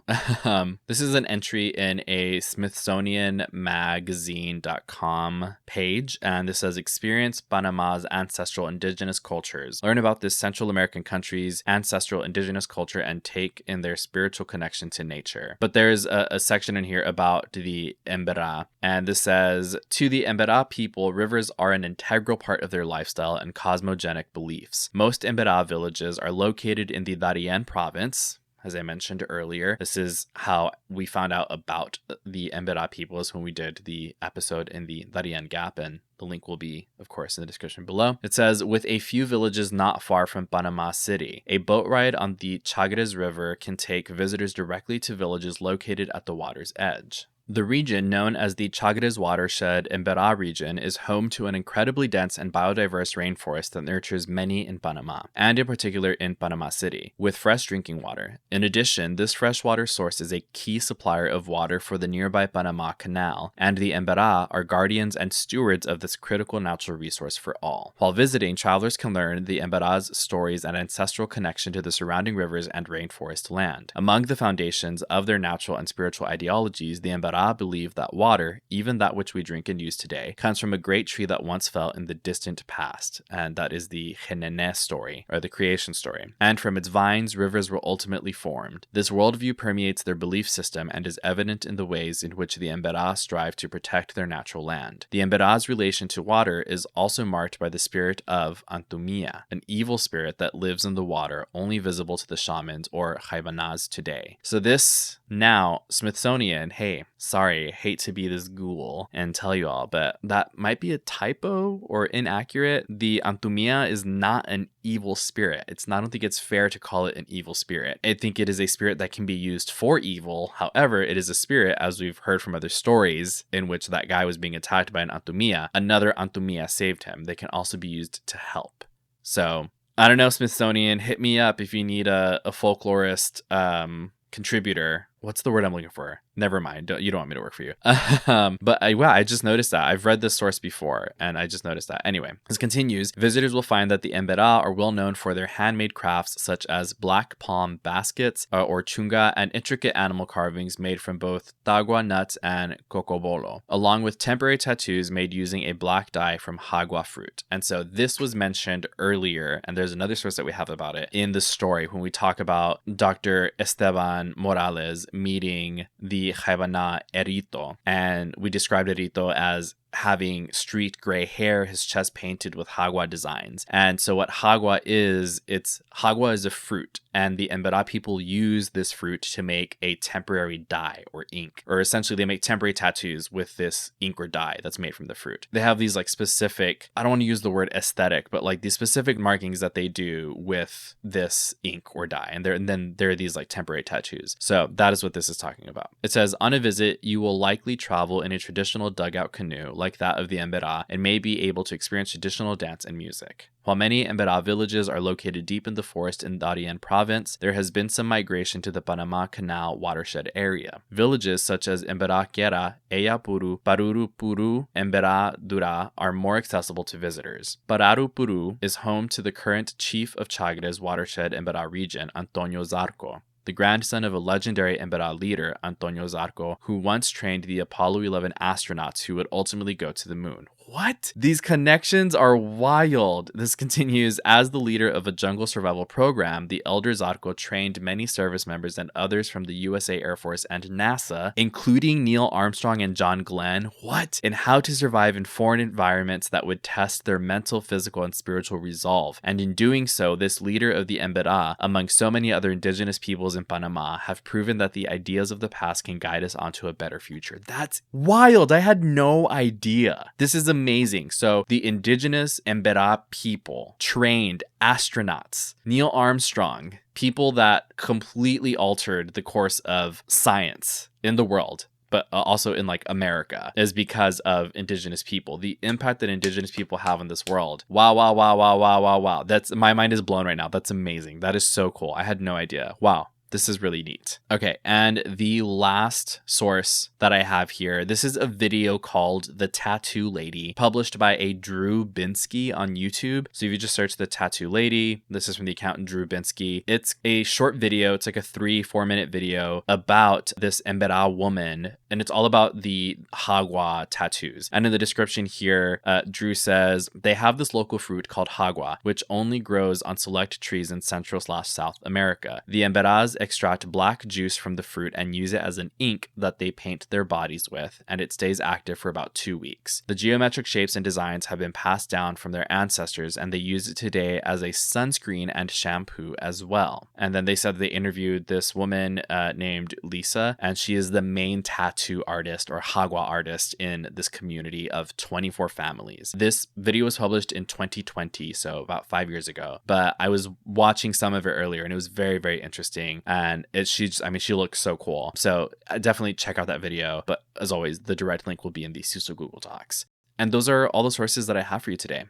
This is an entry in a SmithsonianMagazine.com page, and this says, Experience Panama's ancestral indigenous cultures. Learn about this Central American country's ancestral indigenous culture and take in their spiritual connection to nature. But there's a section in here about the Emberá, and this says, to the Emberá people, rivers are an integral part of their lifestyle and cosmogenic beliefs. Most Emberá villages are located in the Darien province. As I mentioned earlier, this is how we found out about the Emberá peoples when we did the episode in the Darien Gap, and the link will be, of course, in the description below. It says, with a few villages not far from Panama City, a boat ride on the Chagres River can take visitors directly to villages located at the water's edge. The region known as the Chagres watershed Emberá region is home to an incredibly dense and biodiverse rainforest that nurtures many in Panama, and in particular in Panama City, with fresh drinking water. In addition, this freshwater source is a key supplier of water for the nearby Panama Canal, and the Emberá are guardians and stewards of this critical natural resource for all. While visiting, travelers can learn the Emberá's stories and ancestral connection to the surrounding rivers and rainforest land. Among the foundations of their natural and spiritual ideologies, the Emberá believe that water, even that which we drink and use today, comes from a great tree that once fell in the distant past, and that is the Genene story, or the creation story. And from its vines, rivers were ultimately formed. This worldview permeates their belief system and is evident in the ways in which the Emberá strive to protect their natural land. The Emberá's relation to water is also marked by the spirit of Antumía, an evil spirit that lives in the water, only visible to the shamans or jaibanas today. So this now, Smithsonian, hey, sorry, hate to be this ghoul and tell you all, but that might be a typo or inaccurate. The Antumía is not an evil spirit. I don't think it's fair to call it an evil spirit. I think it is a spirit that can be used for evil. However, it is a spirit, as we've heard from other stories, in which that guy was being attacked by an Antumía. Another Antumía saved him. They can also be used to help. So, I don't know, Smithsonian, hit me up if you need a folklorist contributor. What's the word I'm looking for? Never mind. You don't want me to work for you. But I just noticed that. I've read this source before, and I just noticed that. Anyway, this continues. Visitors will find that the Emberá are well known for their handmade crafts, such as black palm baskets or chunga, and intricate animal carvings made from both tagua nuts and cocobolo, along with temporary tattoos made using a black dye from jagua fruit. And so this was mentioned earlier, and there's another source that we have about it in the story when we talk about Dr. Esteban Morales meeting the Jaibana Erito, and we described Erito as having streaked gray hair, his chest painted with jagua designs. And so what jagua is a fruit, and the Emberá people use this fruit to make a temporary dye or ink, or essentially they make temporary tattoos with this ink or dye that's made from the fruit. They have these like specific, I don't want to use the word aesthetic, but like these specific markings that they do with this ink or dye, and then there are these like temporary tattoos. So that is what this is talking about. It says, on a visit, you will likely travel in a traditional dugout canoe like that of the Emberá, and may be able to experience traditional dance and music. While many Emberá villages are located deep in the forest in Darien province, there has been some migration to the Panama Canal watershed area. Villages such as Emberá Quera, Eyapuru, Parurupuru, Emberá Dura are more accessible to visitors. Pararupuru is home to the current chief of Chagres watershed Emberá region, Antonio Zarco, the grandson of a legendary Emberá leader, Antonio Zarco, who once trained the Apollo 11 astronauts who would ultimately go to the moon. What? These connections are wild. This continues. As the leader of a jungle survival program, the elder Zarco trained many service members and others from the USA Air Force and NASA, including Neil Armstrong and John Glenn, in how to survive in foreign environments that would test their mental, physical, and spiritual resolve. And in doing so, this leader of the Emberá, among so many other indigenous peoples in Panama, have proven that the ideas of the past can guide us onto a better future. That's wild. I had no idea. This is amazing. So the indigenous Emberá people trained astronauts, Neil Armstrong, people that completely altered the course of science in the world, but also in like America, is because of indigenous people. The impact that indigenous people have in this world. Wow. That's, my mind is blown right now. That's amazing. That is so cool. I had no idea. Wow. This is really neat. Okay, and the last source that I have here, this is a video called The Tattoo Lady, published by a Drew Binsky on YouTube. So if you just search The Tattoo Lady, this is from the account Drew Binsky. It's a short video. It's like a 3-4 minute video about this Emberá woman, and it's all about the jagua tattoos. And in the description here, Drew says, they have this local fruit called jagua, which only grows on select trees in Central/South America. The Emberás extract black juice from the fruit and use it as an ink that they paint their bodies with, and it stays active for about 2 weeks. The geometric shapes and designs have been passed down from their ancestors, and they use it today as a sunscreen and shampoo as well. And then they said they interviewed this woman named Lisa, and she is the main tattoo artist or jagua artist in this community of 24 families. This video was published in 2020, so about 5 years ago, but I was watching some of it earlier, and it was very, very interesting. and she looks so cool. So definitely check out that video. But as always, the direct link will be in the Susto Google Docs. And those are all the sources that I have for you today.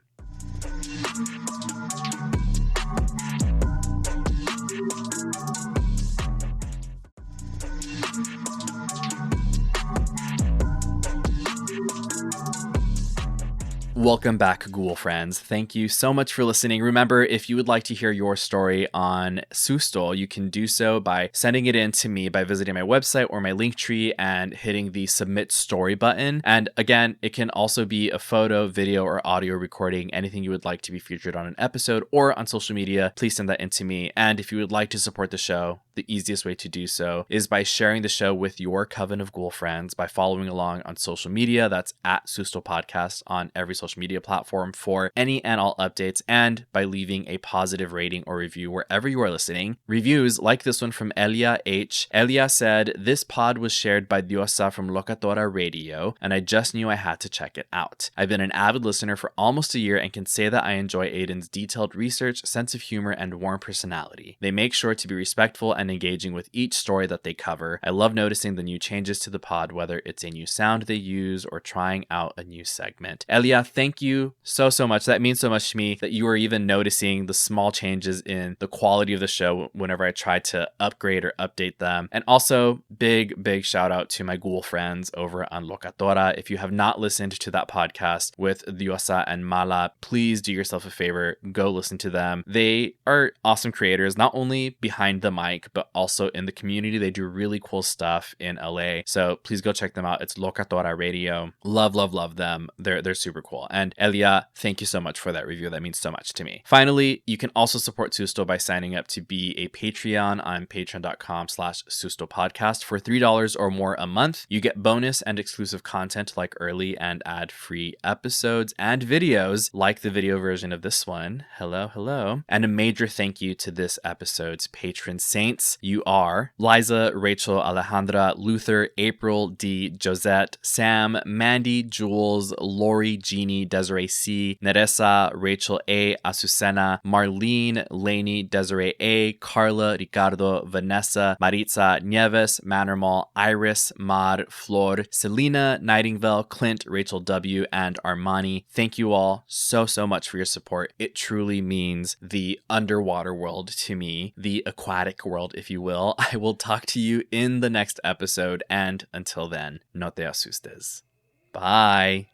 Welcome back, Ghoul friends. Thank you so much for listening. Remember, if you would like to hear your story on Susto, you can do so by sending it in to me by visiting my website or my link tree and hitting the submit story button. And again, it can also be a photo, video, or audio recording, anything you would like to be featured on an episode or on social media. Please send that in to me. And if you would like to support the show, the easiest way to do so is by sharing the show with your coven of ghoul friends, by following along on social media. That's at Susto Podcast on every social media platform for any and all updates, and by leaving a positive rating or review wherever you are listening. Reviews like this one from Elia H. Elia said, "This pod was shared by Diosa from Locatora Radio, and I just knew I had to check it out. I've been an avid listener for almost a year and can say that I enjoy Ayden's detailed research, sense of humor, and warm personality. They make sure to be respectful and engaging with each story that they cover. I love noticing the new changes to the pod, whether it's a new sound they use or trying out a new segment." Elia, thank you so much. That means so much to me that you are even noticing the small changes in the quality of the show whenever I try to upgrade or update them. And also, big shout out to my ghoul friends over on Locatora. If you have not listened to that podcast with Diosa and Mala, please do yourself a favor, go listen to them. They are awesome creators, not only behind the mic, but also in the community. They do really cool stuff in LA. So please go check them out. It's Locatora Radio. Love them. They're super cool. And Elia, thank you so much for that review. That means so much to me. Finally, you can also support Susto by signing up to be a Patreon on patreon.com/Susto Podcast. For $3 or more a month, you get bonus and exclusive content like early and ad-free episodes and videos like the video version of this one. Hello. And a major thank you to this episode's patron saints. You are Liza, Rachel, Alejandra, Luther, April, D, Josette, Sam, Mandy, Jules, Lori, Jeannie, Desiree C, Neressa, Rachel A, Azucena, Marlene, Lainey, Desiree A, Carla, Ricardo, Vanessa, Maritza, Nieves, Manormal, Iris, Mar, Flor, Selena, Nightingale, Clint, Rachel W, and Armani. Thank you all so much for your support. It truly means the underwater world to me, the aquatic world, if you will. I will talk to you in the next episode, and until then, no te asustes. Bye.